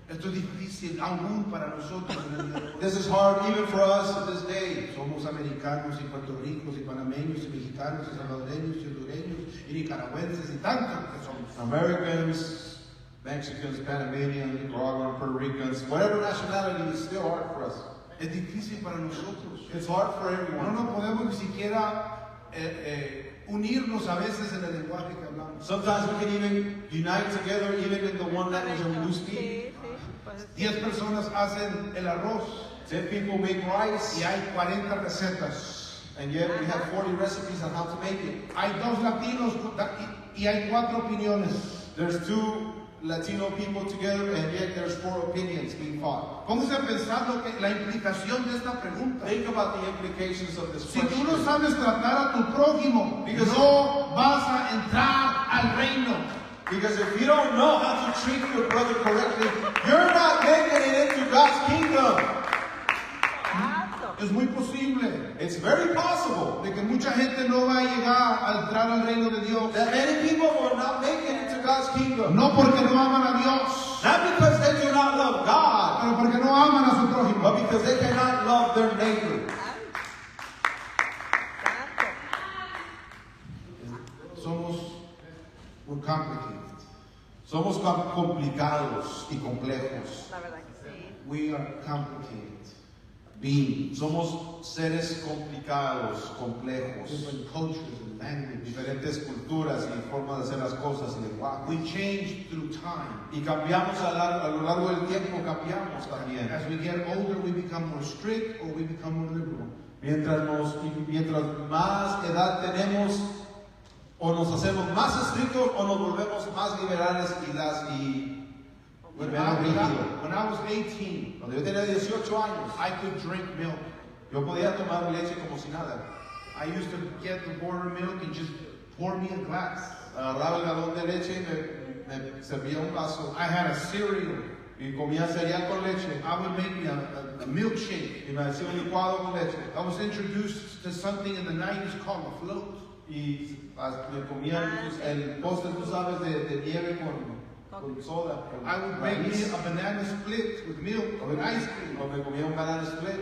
Esto es difícil aún para nosotros en el día de hoy. This is hard even for us in this day. Somos americanos y puertorricos y panameños y mexicanos y salvadoreños y hondureños y nicaragüenses y tantos que somos. Americans, Mexicans, Panamanians, Nicaraguan, Puerto Ricans, whatever nationality is still hard for us. Es difícil para nosotros. It's hard for No everyone. nos podemos ni siquiera unirnos a veces en el lenguaje que hablamos. Sometimes we can even unite together, even in the one language that we do Sí, speak. sí. Pues, 10 personas hacen el arroz 10 people make rice, y hay 40 recetas. and yet we have 40 recipes on how to make it. Hay 2 latinos y hay 4 opiniones. There's two Latino people together, and yet there's four opinions being fought. Póngase a pensar la implicación de esta pregunta. Think about the implications of this Si tú no question. sabes tratar a tu prójimo, Because- no vas a entrar al reino. Because if you don't know how to treat your brother correctly, you're not making it into God's kingdom. Es muy posible It's very possible de que mucha gente no va a llegar a entrar al reino de Dios. that many people will not make it into God's kingdom. No porque no aman a Dios, Not because they do not love God, pero porque no aman a su prójimo. but because they cannot love their neighbor. We're complicated. Somos complicados y complejos. La verdad que sí. We are complicated. Being. Somos seres complicados, complejos. Different cultures and language. Diferentes culturas y formas de hacer las cosas y lenguaje. We change through time. Y cambiamos a lo largo del tiempo, cambiamos también. As we get older, we become more strict or we become more liberal. Mientras más edad tenemos, o nos hacemos más estrictos o nos volvemos más liberales y When menos rígidos. I was 18, Cuando yo tenía 18 años, I could drink milk. yo podía tomar leche como si nada. I used to get the border milk and just pour me a glass. Agarraba el galón de leche y me servía un vaso I had a cereal. y comía cereal con leche I would make me a milkshake. y me hacía un licuado con leche. I was introduced to something in the 90s called a float. Y me comía el postre, tú sabes, de nieve con soda. Con I would make me raíz. a banana split with milk or ice cream. O me comía un banana split.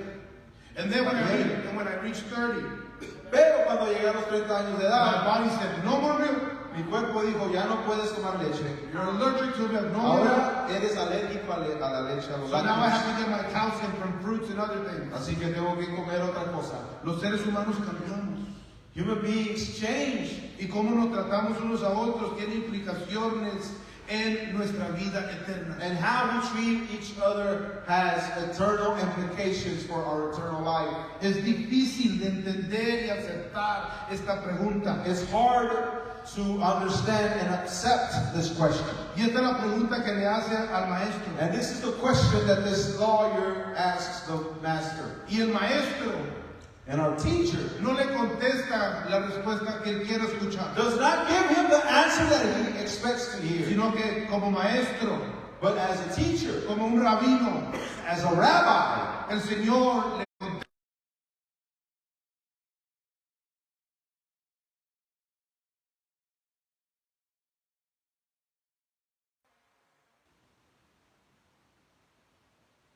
And then when I reached 30, Pero cuando llegué a los 30 años de my edad, body said, no more milk. mi cuerpo dijo, ya no puedes tomar leche. You're allergic to milk. No more milk. Ahora eres alérgico a la leche, a los So now I lácteos. have to get my calcium from fruits and other things. Así que tengo que comer otra cosa. Los seres humanos cambiamos. Human beings change. Y cómo nos tratamos unos a otros tiene implicaciones en nuestra vida eterna. And how we treat each other has eternal implications for our eternal life. Es difícil de entender y aceptar esta pregunta. It's hard to understand and accept this question. Y esta es la pregunta que le hace al maestro. And this is the question that this lawyer asks the master. Y el maestro And our teacher no le contesta la respuesta que él quiere escuchar, does not give him the answer that he expects to hear. sino que como maestro, But as a teacher, como un rabino, as a rabbi, el Señor le contesta.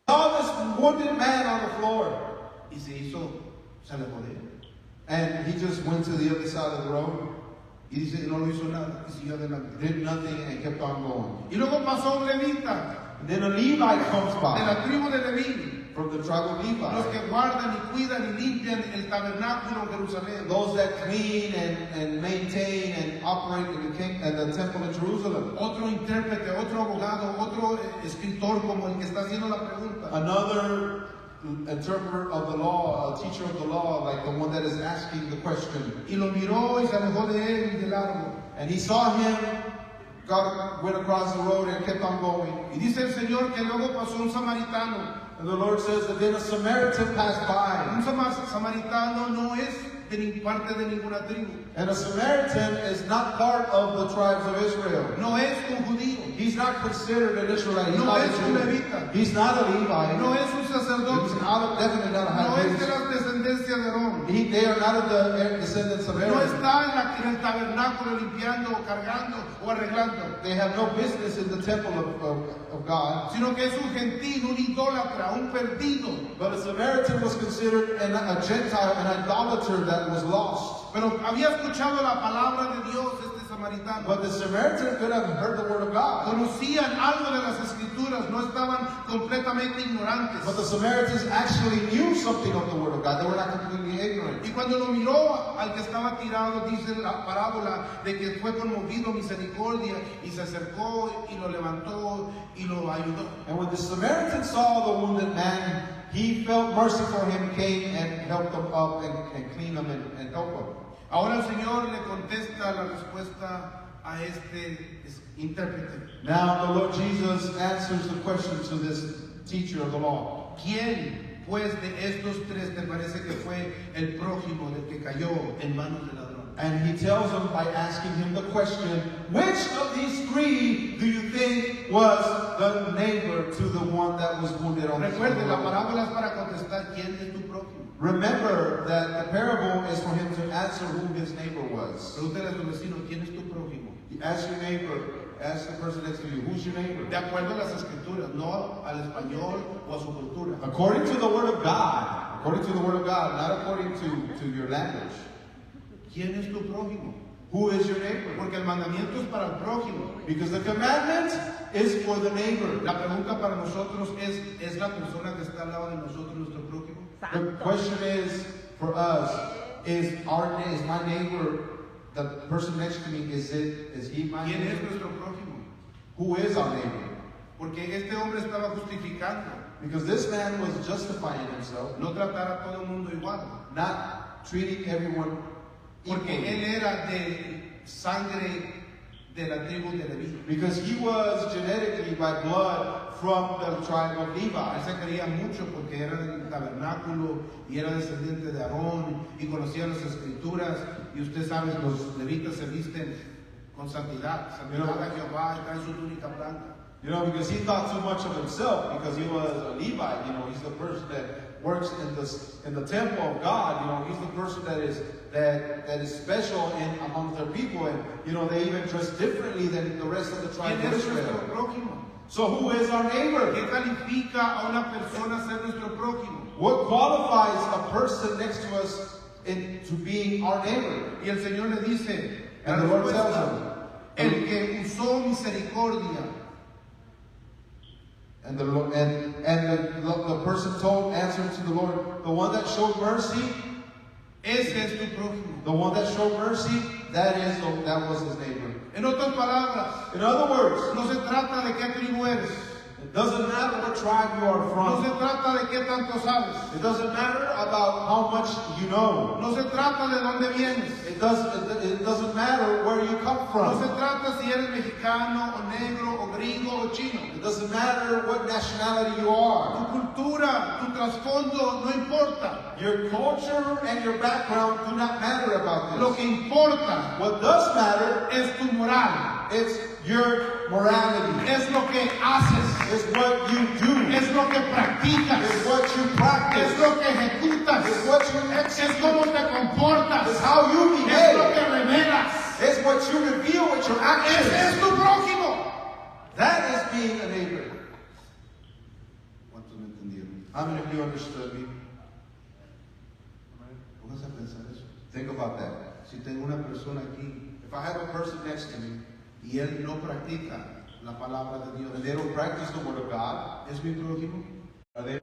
saw this wounded man on the floor. Y se alejó de él. And he just went to the other side of the road, Y dice, no lo hizo nada, y siguió adelante. did nothing, and kept on going. Y luego pasó un levita And then a Levite comes de by la tribu de Leví, from the tribe of los Levi. que guardan y cuidan y limpian el tabernáculo en Jerusalén. Those that clean and maintain and operate in the king and the temple in Jerusalem. Otro intérprete, otro abogado, otro escritor como el que está haciendo la pregunta. Another interpreter of the law, a teacher of the law, like the one that is asking the question. Y lo miró y se alejó de él y de largo. And he saw him, went across the road and kept on going. Y dice el Señor que luego pasó un samaritano. And the Lord says that then a Samaritan passed by. Un samaritano no es parte de ninguna tribu. And a Samaritan is not part of the tribes of Israel. No es un judío. He's not considered an Israelite. He's No not a es un Jew. levita. He's not a Levite. No es un He's sacerdote. definitely not a No high es de priest. la descendencia de Aarón. They are not of the descendants of No Aaron. está en el tabernáculo limpiando o cargando o arreglando. They have no business in the temple of God. Sino que es un gentil, un idólatra, un perdido. But a Samaritan was considered a Gentile, an idolater that was lost. Pero había escuchado la palabra de Dios este samaritano. But the Samaritan could have heard the word of God. Conocían algo de las escrituras, no estaban completamente ignorantes. But the Samaritans actually knew something of the word of God. They were not completely ignorant. Y cuando lo miró al que estaba tirado, dice la parábola de que fue conmovido misericordia y se acercó y lo levantó y lo ayudó. And when the Samaritan saw the wounded man, he felt mercy for him, came and helped him up and cleaned him and helped him. Ahora el Señor le contesta la respuesta a este intérprete. Now the Lord Jesus answers the question to this teacher of the law. ¿Quién, pues, de estos tres te parece que fue el prójimo del que cayó en manos del ladrón? And he tells him by asking him the question, which of these three do you think was the neighbor to the one that was wounded on the Recuerde, la road? parábola es para contestar quién es tu prójimo. Remember that the parable is for him to answer who his neighbor was. Pregúntale a tu vecino, ¿quién es tu prójimo? You ask your neighbor, ask the person next to you, who's your neighbor? De acuerdo a las escrituras, no al español o a su cultura. According to the word of God, not according to your language. ¿Quién es tu prójimo? Who is your neighbor? Porque el mandamiento es para el prójimo. Because the commandment is for the neighbor. La pregunta para nosotros ¿es la persona que está al lado de nosotros nuestro prójimo? The question is for us, is my neighbor, the person next to me, is he my ¿Quién es neighbor? nuestro prójimo? Who is our neighbor? Porque este hombre estaba justificando Because this man was justifying himself, no tratar a todo el mundo igual. not treating everyone Porque él equally. era de sangre de la tribu de Leví. Because he was genetically by blood from the tribe of Él Levi. se creía mucho porque era del tabernáculo y era descendiente de Aarón y conocía las escrituras. Y usted sabe, los levitas se visten con santidad. Santidad a Jehová, está en su túnica blanca. You know, because he thought too much of himself, because he was a Levite. You know, he's the person that works in the temple of God. You know, he's the person that is special among their people, and you know they even dress differently than the rest of the tribe ¿Quién of es nuestro Israel. prójimo? So who is our neighbor? ¿Qué califica a una persona ser nuestro prójimo? What qualifies a person next to us into being our neighbor? Y el Señor le dice, la And the Lord tells respuesta, him, el que usó misericordia. and the person answered to the Lord, the one that showed mercy, Ese es tu prójimo. the one that showed mercy, that was his neighbor. En otras palabras, In other words, no se trata de qué tribu eres. it doesn't matter what tribe you are No se from. trata de qué tanto sabes. It doesn't matter about how much you know. No se trata de dónde vienes. It doesn't matter where you come No se from. trata si eres mexicano o negro o gringo o chino. It doesn't matter what nationality you are. Tu cultura, tu trasfondo no importa. Your culture and your background do not matter about Lo this. que importa What does matter es tu moral. is your morality. Es lo que haces. It's what you do. Es lo que practicas. It's what you Es practice. lo que ejecutas. It's what you Es execute. cómo te comportas. It's how you Es lo behave. que revelas. It's what you reveal with your Ese actions. es tu prójimo. That is being a neighbor. ¿Cuántos me entendieron? How many of you understood me? Póngase a pensar eso. Think about that. Si tengo una persona aquí If I have a person next to me y él no practica la palabra de Dios, and they don't practice the word of God, ¿es mi prójimo? are they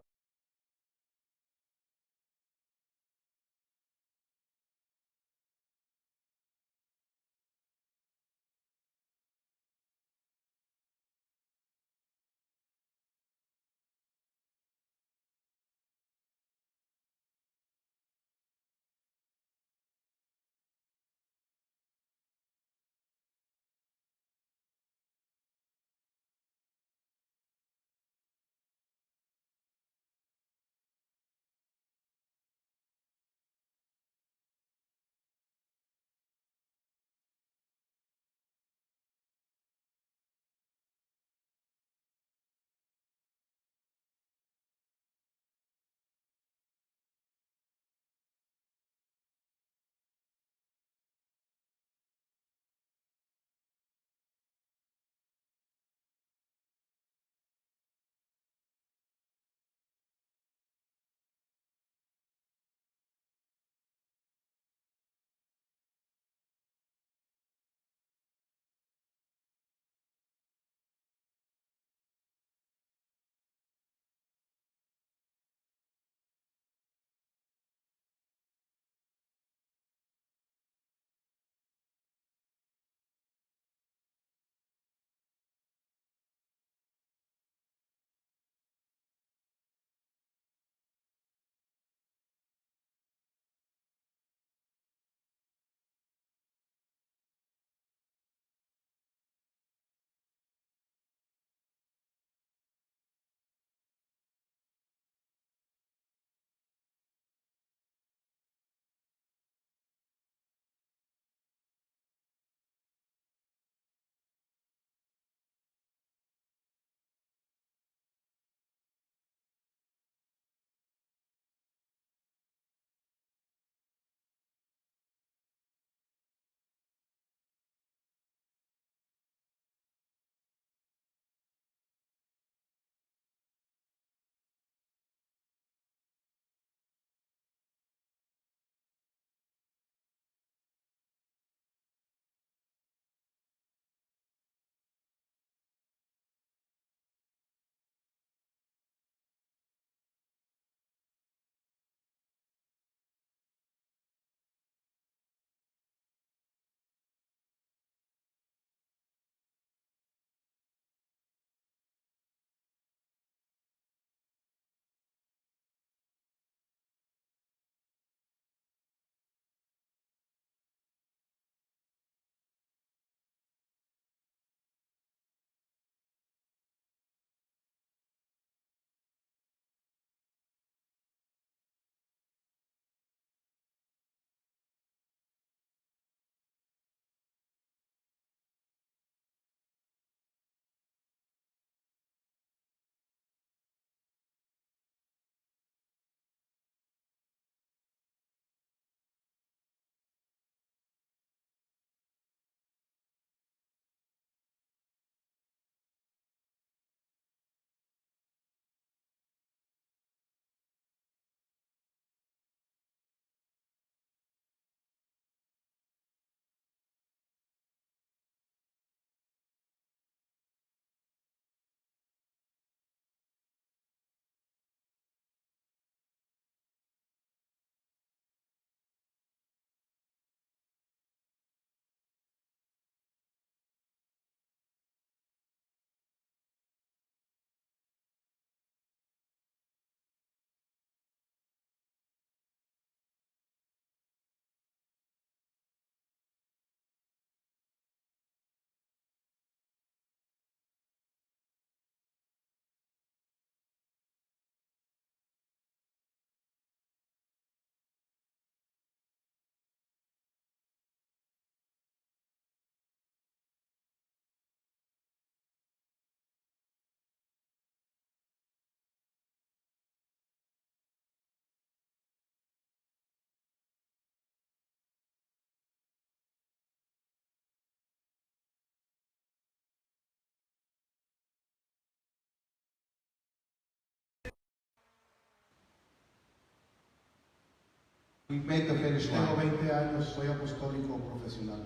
We made the finish Tengo line. 20 años, soy apostólico profesional.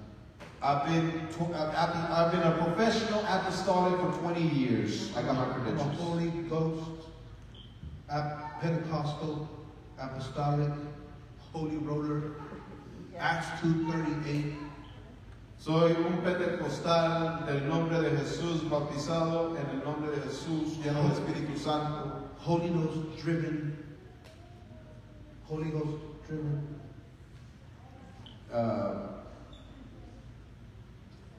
I've been a professional apostolic for 20 years. I got my I'm a credentials. Holy Ghost, Pentecostal, Apostolic, Holy Roller, Acts 2:38. Soy un pentecostal del nombre de Jesús, bautizado en el nombre de Jesús, lleno del Espíritu Santo. Holy Ghost driven. Holy Ghost driven.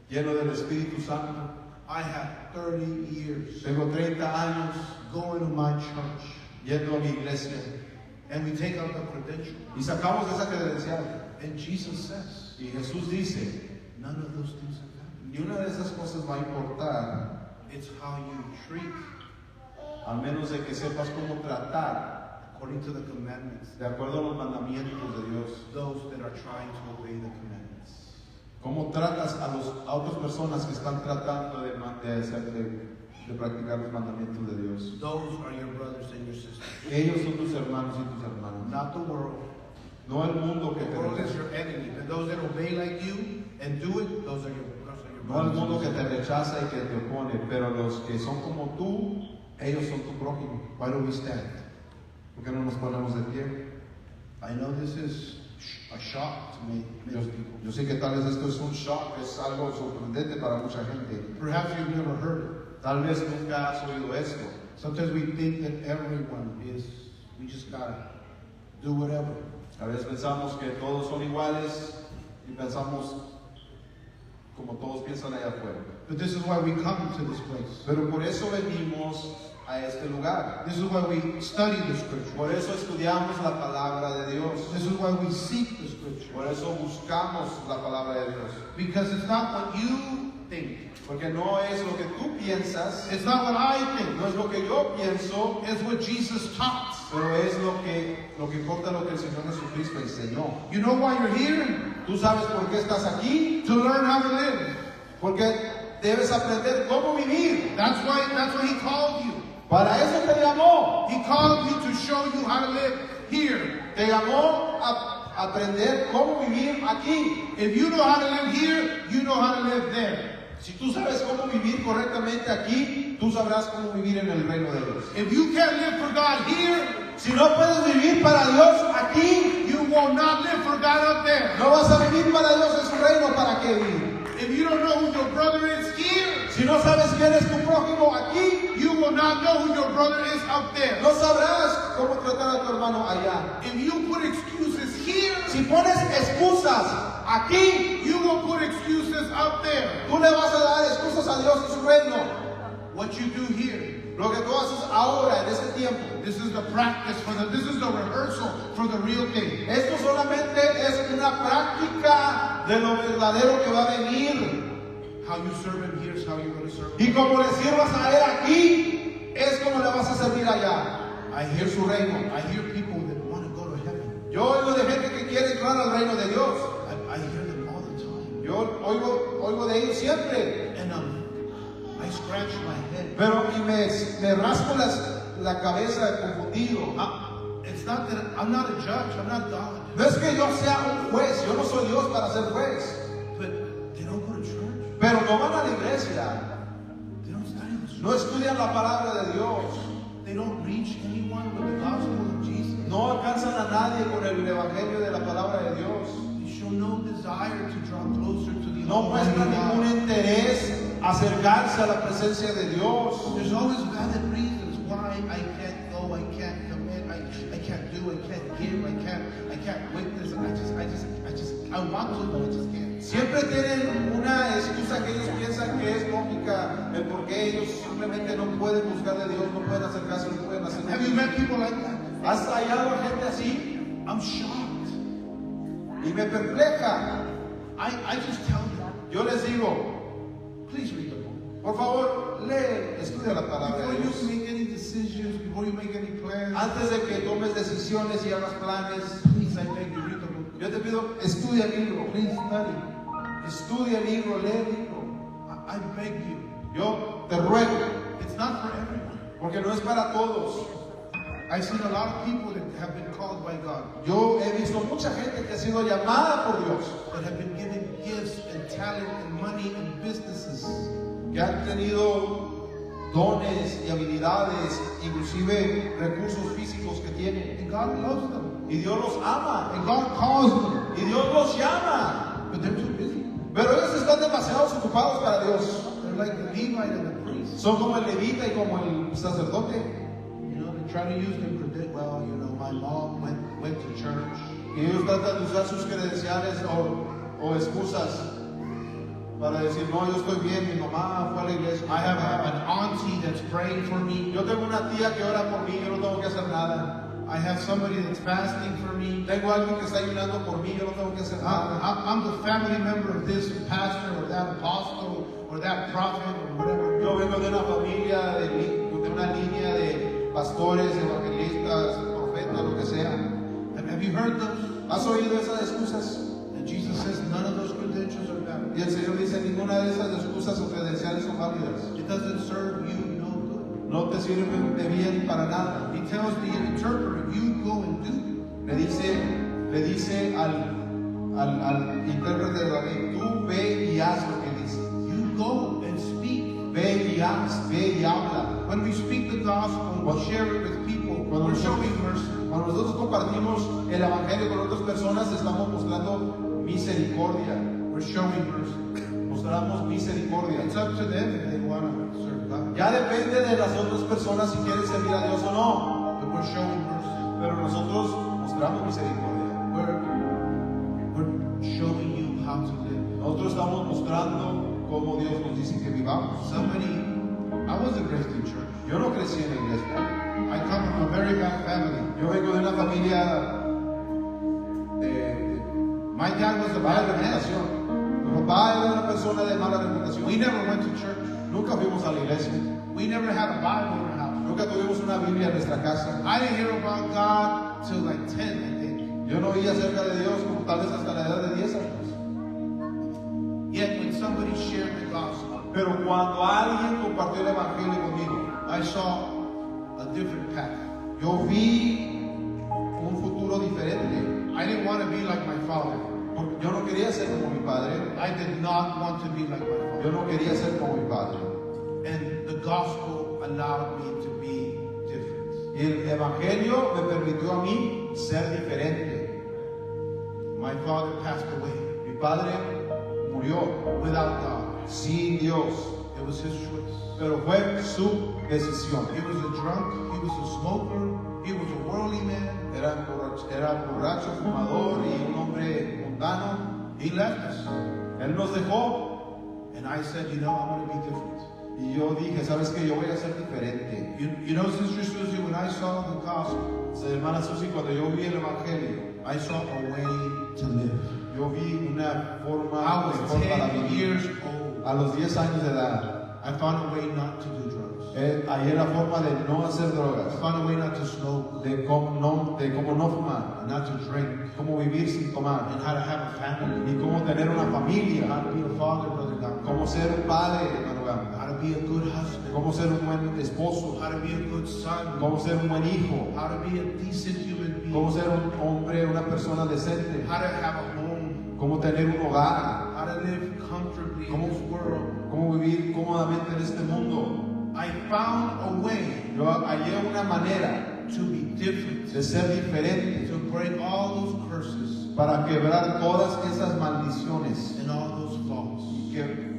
Lleno del Espíritu Santo. I have 30 years Tengo 30 años going to my church, yendo a mi iglesia. and we take out the credential. Y sacamos esa credencial. And Jesus says, Y Jesús dice, none of those things have happened. ni una de esas cosas va a importar, It's how you treat a menos de que sepas cómo tratar, according to the commandments, de acuerdo a los mandamientos de Dios. those that are trying to obey the commandments. Cómo tratas a otras personas que están tratando de practicar los mandamientos de Dios. Those are your brothers and your sisters. Ellos son tus hermanos y tus hermanas. Not the world. No el mundo que The te world is rechaza. your enemy. And those that obey like you and do it, those are your No el brothers mundo que and te sisters. rechaza y que te opone, pero los que son como tú, ellos son tu prójimo. Why do we stand? ¿Por qué no nos ponemos de pie? I know this is a shock to many people. Yo sé que tal vez esto es un shock, es algo sorprendente para mucha gente. Perhaps you've never heard it. Tal vez nunca has oído esto. Sometimes we think that everyone is, we just gotta do whatever. A veces pensamos que todos son iguales y pensamos como todos piensan allá afuera. But this is why we come to this place. Pero por eso venimos a este lugar. This is why we study the scripture. Por eso estudiamos la palabra de Dios. This is why we seek the scripture. Por eso buscamos la palabra de Dios. Because it's not what you think. Porque no es lo que tú piensas, It's not what I think. no es lo que yo pienso, It's what Jesus taught. pero es lo que importa lo que el Señor Jesucristo enseñó. You know why you're here? ¿Tú sabes por qué estás aquí? To learn how to live. Porque debes aprender cómo vivir. That's why he called you. Para eso te llamó. He called you to show you how to live here. Te llamó a aprender cómo vivir aquí. If you know how to live here, you know how to live there. Si tú sabes cómo vivir correctamente aquí, tú sabrás cómo vivir en el reino de Dios. If you can't live for God here, Si no puedes vivir para Dios aquí, you will not live for God up there. no vas a vivir para Dios en su reino. ¿Para qué vivir? If you don't know who your brother is here, Si no sabes quién es tu prójimo aquí, you will not know who your brother is up there. no sabrás cómo tratar a tu hermano allá. If you put excuses here, Si pones excusas aquí, you will put excuses up there. tú le vas a dar excusas a Dios en su reino. What you do here, Lo que tú haces ahora, en este tiempo, this is the practice this is the rehearsal for the real thing. esto solamente es una práctica de lo verdadero que va a venir. How you serve him here is how you're going to serve Y him. como le sirvas a Él aquí, es como le vas a servir allá, I en hear su reino. I hear people that want to go to heaven. Yo oigo de gente que quiere entrar al reino de Dios. I hear them all the time. Yo oigo de ellos siempre. And I scratch my head. Pero y me rasco la cabeza confundido. It's not that I'm not a judge, I'm not God. No es que yo sea un juez, yo no soy Dios para ser juez. But they don't go to church. Pero no van a la iglesia, They don't study the scripture. no estudian la palabra de Dios, They don't reach anyone with the gospel of Jesus. no alcanzan a nadie con el evangelio de la palabra de Dios. They show no desire to draw closer to the No muestran Almighty ningún God. interés acercarse a la presencia de Dios. There's always valid reasons why I can't go, I can't commit, I can't do, I can't give, I can't witness, I want to, but I just can't. Siempre tienen una excusa que ellos piensan que es lógica, el por qué ellos simplemente no pueden buscar de Dios, no pueden acercarse, no pueden hacer Have you met people like that? ¿Has hallado a gente así? I'm shocked. Y me perpleja. I just tell them, Yo les digo, please read the book. por favor, lee, estudia la palabra Before de you Dios. make any decisions, before you make any plans, Antes de que tomes decisiones y hagas planes, please, I beg you, read the book. yo te pido, estudia el libro. Please study. Estudia el libro, lee el libro. I beg you. Yo te ruego, It's not for everyone. porque no es para todos. I've seen a lot of people that have been called by God, Yo he visto mucha gente que ha sido llamada por Dios, that have been given gifts and talent and money and businesses. que han tenido dones y habilidades, inclusive recursos físicos que tienen. And God loves them. Y Dios los ama. And God calls them. Y Dios los llama. But they're too busy. Pero ellos están demasiado ocupados para Dios. They're like the Levite and the priest. Son como el levita y como el sacerdote. You know, they try to use their credit. Well, you know, my mom went to church. Y ellos tratan de usar sus credenciales o excusas para decir, no, yo estoy bien, mi mamá fue a la iglesia. I have an auntie that's praying for me. Yo tengo una tía que ora por mí, yo no tengo que hacer nada. I have somebody that's fasting for me. Tengo alguien que está ayunando por mí, yo no tengo que hacer nada. I'm the family member of this pastor or that apostle or that prophet or whatever. Yo vengo de una familia, de una línea de pastores, evangelistas, profetas, lo que sea. Have you heard those? ¿Has oído esas excusas? And Jesus says none of those credentials are valid. Y el Señor dice, ninguna de esas excusas o credenciales son válidas. It doesn't serve you no good. No te sirven de bien para nada. He tells the interpreter, you go and do. Le dice al intérprete de David, tú ve y haz lo que dice. You go and speak. Ve y haz, ve y habla. When we speak the gospel, we share it with people. We're showing mercy. Cuando nosotros compartimos el evangelio con otras personas, estamos mostrando misericordia. We're showing mercy. Mostramos misericordia. It's up to them if they want to serve God. Ya depende de las otras personas si quieren servir a Dios o no. But we're showing mercy. Pero nosotros mostramos misericordia. We're showing you how to live. Nosotros estamos mostrando cómo Dios nos dice que vivamos. I wasn't raised in church. Yo no crecí en la iglesia. I come from a very bad family. Yo vengo de una familia de My dad was a mala bad man. reputación. Mi papá era una persona de mala reputación. We never went to church. Nunca fuimos a la iglesia. We never had a Bible in our house. Nunca tuvimos una Biblia en nuestra casa. I didn't hear about God till like 10, I think. Yo no oí acerca de Dios como tal vez hasta la edad de 10 años. Yet when somebody shared the gospel, Pero cuando alguien compartió el evangelio conmigo, I saw a different path. yo vi un futuro diferente. I didn't want to be like my father. Porque yo no quería ser como mi padre. I did not want to be like my father. Yo no quería ser como mi padre. And the gospel allowed me to be different. Y el evangelio me permitió a mí ser diferente. My father passed away Mi padre murió without God. sin Dios, It was his choice. pero fue su decisión. He was a drunk, he was a smoker, he was a worldly man. Era borracho, fumador y un hombre mundano. He left us. Él nos dejó And I said, you know, I'm going to be different. y yo dije, ¿sabes qué? Yo voy a ser diferente. You know, Sister Susie, when I saw the gospel, Hermana Susi, cuando yo vi el evangelio, I saw a way to live. yo vi una forma I was mejor para 10 vivir. years old. A los 10 años de edad, I found a way not to do drugs. ahí era forma de no hacer I drogas, found a way not to smoke, de cómo no fumar, not to drink, cómo vivir sin tomar, and how to have a family, y cómo tener una familia, how to be a father, Brother God, cómo ser un padre, hermano Gamba, how to be a good husband, cómo ser un buen esposo, how to be a good son, cómo ser un buen hijo, how to be a decent human being, cómo ser un hombre, una persona decente, how to have a home, cómo tener un hogar, how to live comfortably in cómo, this world. cómo vivir cómodamente en este mundo. I found a way Yo hallé una manera to be different, de ser diferente to break all those curses para quebrar todas esas maldiciones and all those flaws.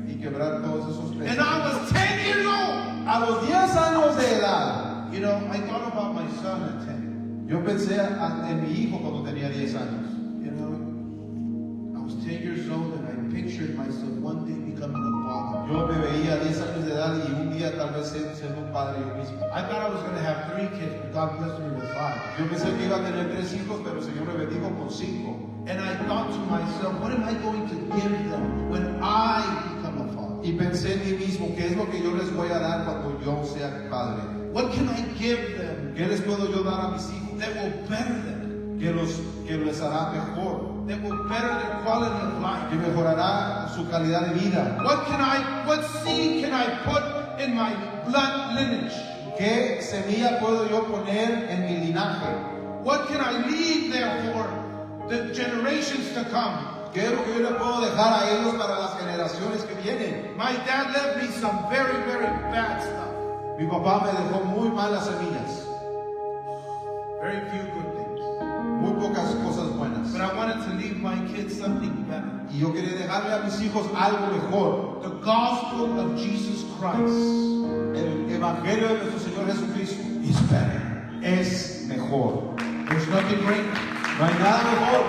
y quebrar todos esos And pecados. I was 10 years old. A los 10 años de edad, You know, I thought about my son at 10. yo pensé en mi hijo cuando tenía 10 años. You know, I was 10 years old and I pictured myself one day becoming a father. Yo me veía a 10 años de edad y un día tal vez siendo un padre yo mismo. I thought I was going to have 3 kids, but God blessed me with 5. Yo pensé que iba a tener 3 hijos, pero el Señor me bendijo con 5. And I thought to myself, what am I going to give them when I become a father? Y pensé en mí mismo, ¿qué es lo que yo les voy a dar cuando yo sea padre? What can I give them ¿Qué les puedo yo dar a mis hijos? that will better them, Que les hará mejor, that will better their quality of life? que mejorará su calidad de vida. What seed can I put in my blood lineage ¿Qué semilla puedo yo poner en mi linaje? What can I leave there for the generations to come? ¿Qué es lo que yo le puedo dejar a ellos para las generaciones que vienen? My dad left me some very, very bad stuff. Mi papá me dejó muy malas semillas, Very few good things. muy pocas cosas buenas. But I wanted to leave my kids something better. Y yo quería dejarle a mis hijos algo mejor. The gospel of Jesus Christ El evangelio de nuestro Señor Jesucristo is better. es mejor. There's nothing greater. No hay nada mejor.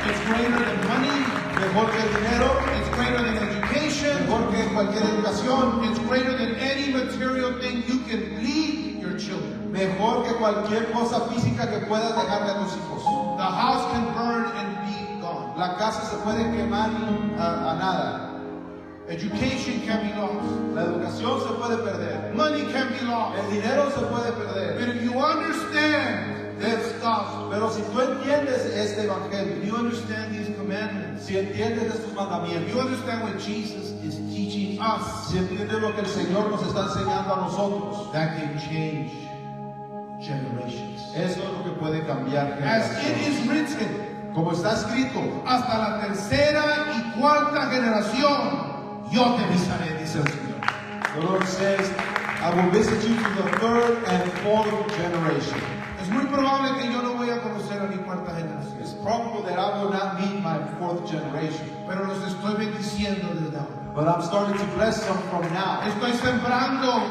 It's greater than money. Mejor que el dinero, It's greater than education. mejor que cualquier educación, It's greater than any material thing you can leave your children. mejor que cualquier cosa física que puedas dejarle a tus hijos. The house can burn and be gone. La casa se puede quemar a nada. Education can be lost. La educación se puede perder. Money can be lost. El dinero se puede But perder. if you understand this gospel, Pero si tú entiendes este if evangelio, you understand these commandments, si entiendes estos if mandamientos, you understand what Jesus is teaching us, si entiendes lo que el Señor nos está enseñando a nosotros, that can change generations. eso es lo que puede cambiar As it generaciones. is written, Como está escrito, hasta la tercera y cuarta generación, yo te visitaré, dice el Señor. the Lord says, I will visit you to the third and fourth generation. Es muy probable que yo no voy a conocer a mi cuarta It's generación, probable that I will not meet my fourth generation, pero los estoy bendiciendo desde ahora. but I'm starting to bless them from now Estoy sembrando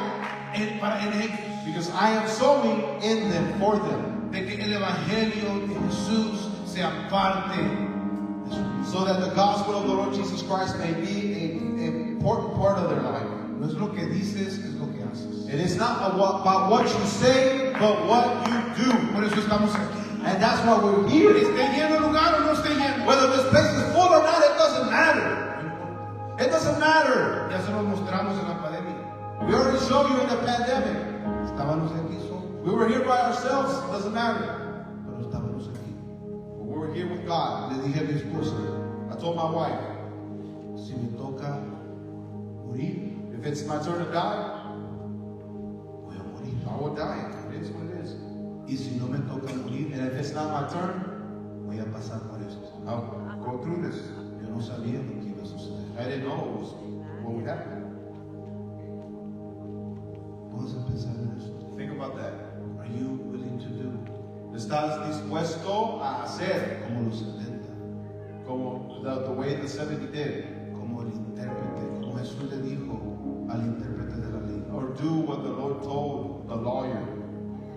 en ellos because I am sowing in them for them, de que el evangelio de Jesús sea parte de su vida. so that the gospel of the Lord Jesus Christ may be an important part of their life. No es lo que dices, es lo que haces. It is not about what you say, but what you do. Por eso estamos aquí. And that's why we're here. Esté lleno el lugar o no esté lleno. Whether this place is full or not, it doesn't matter. It doesn't matter. Ya se los mostramos en la pandemia. We already showed you in the pandemic. Estábamos aquí solos, We were here by ourselves. It doesn't matter. pero estábamos aquí. But we were here with God. Le dije a mi esposa, I told my wife, si me toca morir, if it's my turn to die, voy a morir. I will die. It is what it is. Y si no me toca morir, And if it's not my turn, voy a pasar por esto. I'll go through this. Yo no sabía lo que iba a suceder. I didn't know what would happen. Vamos a pensar en eso. Think about that. Are you willing to do ¿Estás dispuesto a hacer como los 70? como the way the 70 did? Como el intérprete, como Jesús le dijo al intérprete de la ley. Or do what the Lord told the lawyer?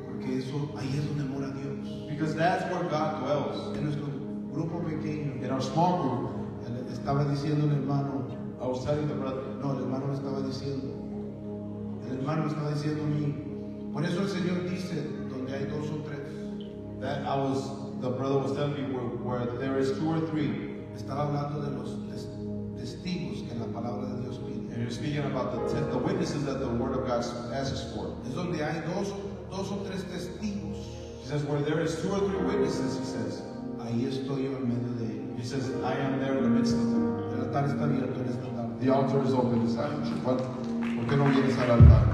Porque eso, ahí es donde mora Dios. Because that's where God dwells. En nuestro grupo pequeño, In our small group, le estaba diciendo el hermano, I was telling the brother, no, el hermano me estaba diciendo, el hermano me estaba diciendo a mí, por eso el Señor dice, donde hay dos o tres, the brother was telling me where there is 2 or 3, estaba hablando de los testigos que la palabra de Dios pide. and you're speaking about the witnesses that the Word of God asks for. Es donde hay dos o tres testigos, He says, where there is 2 or 3 witnesses, he says, ahí estoy yo en medio de ellos. he says, I am there in the midst of them. El altar está abierto en esta tarde. The altar is open this afternoon. ¿Por qué no vienes al altar?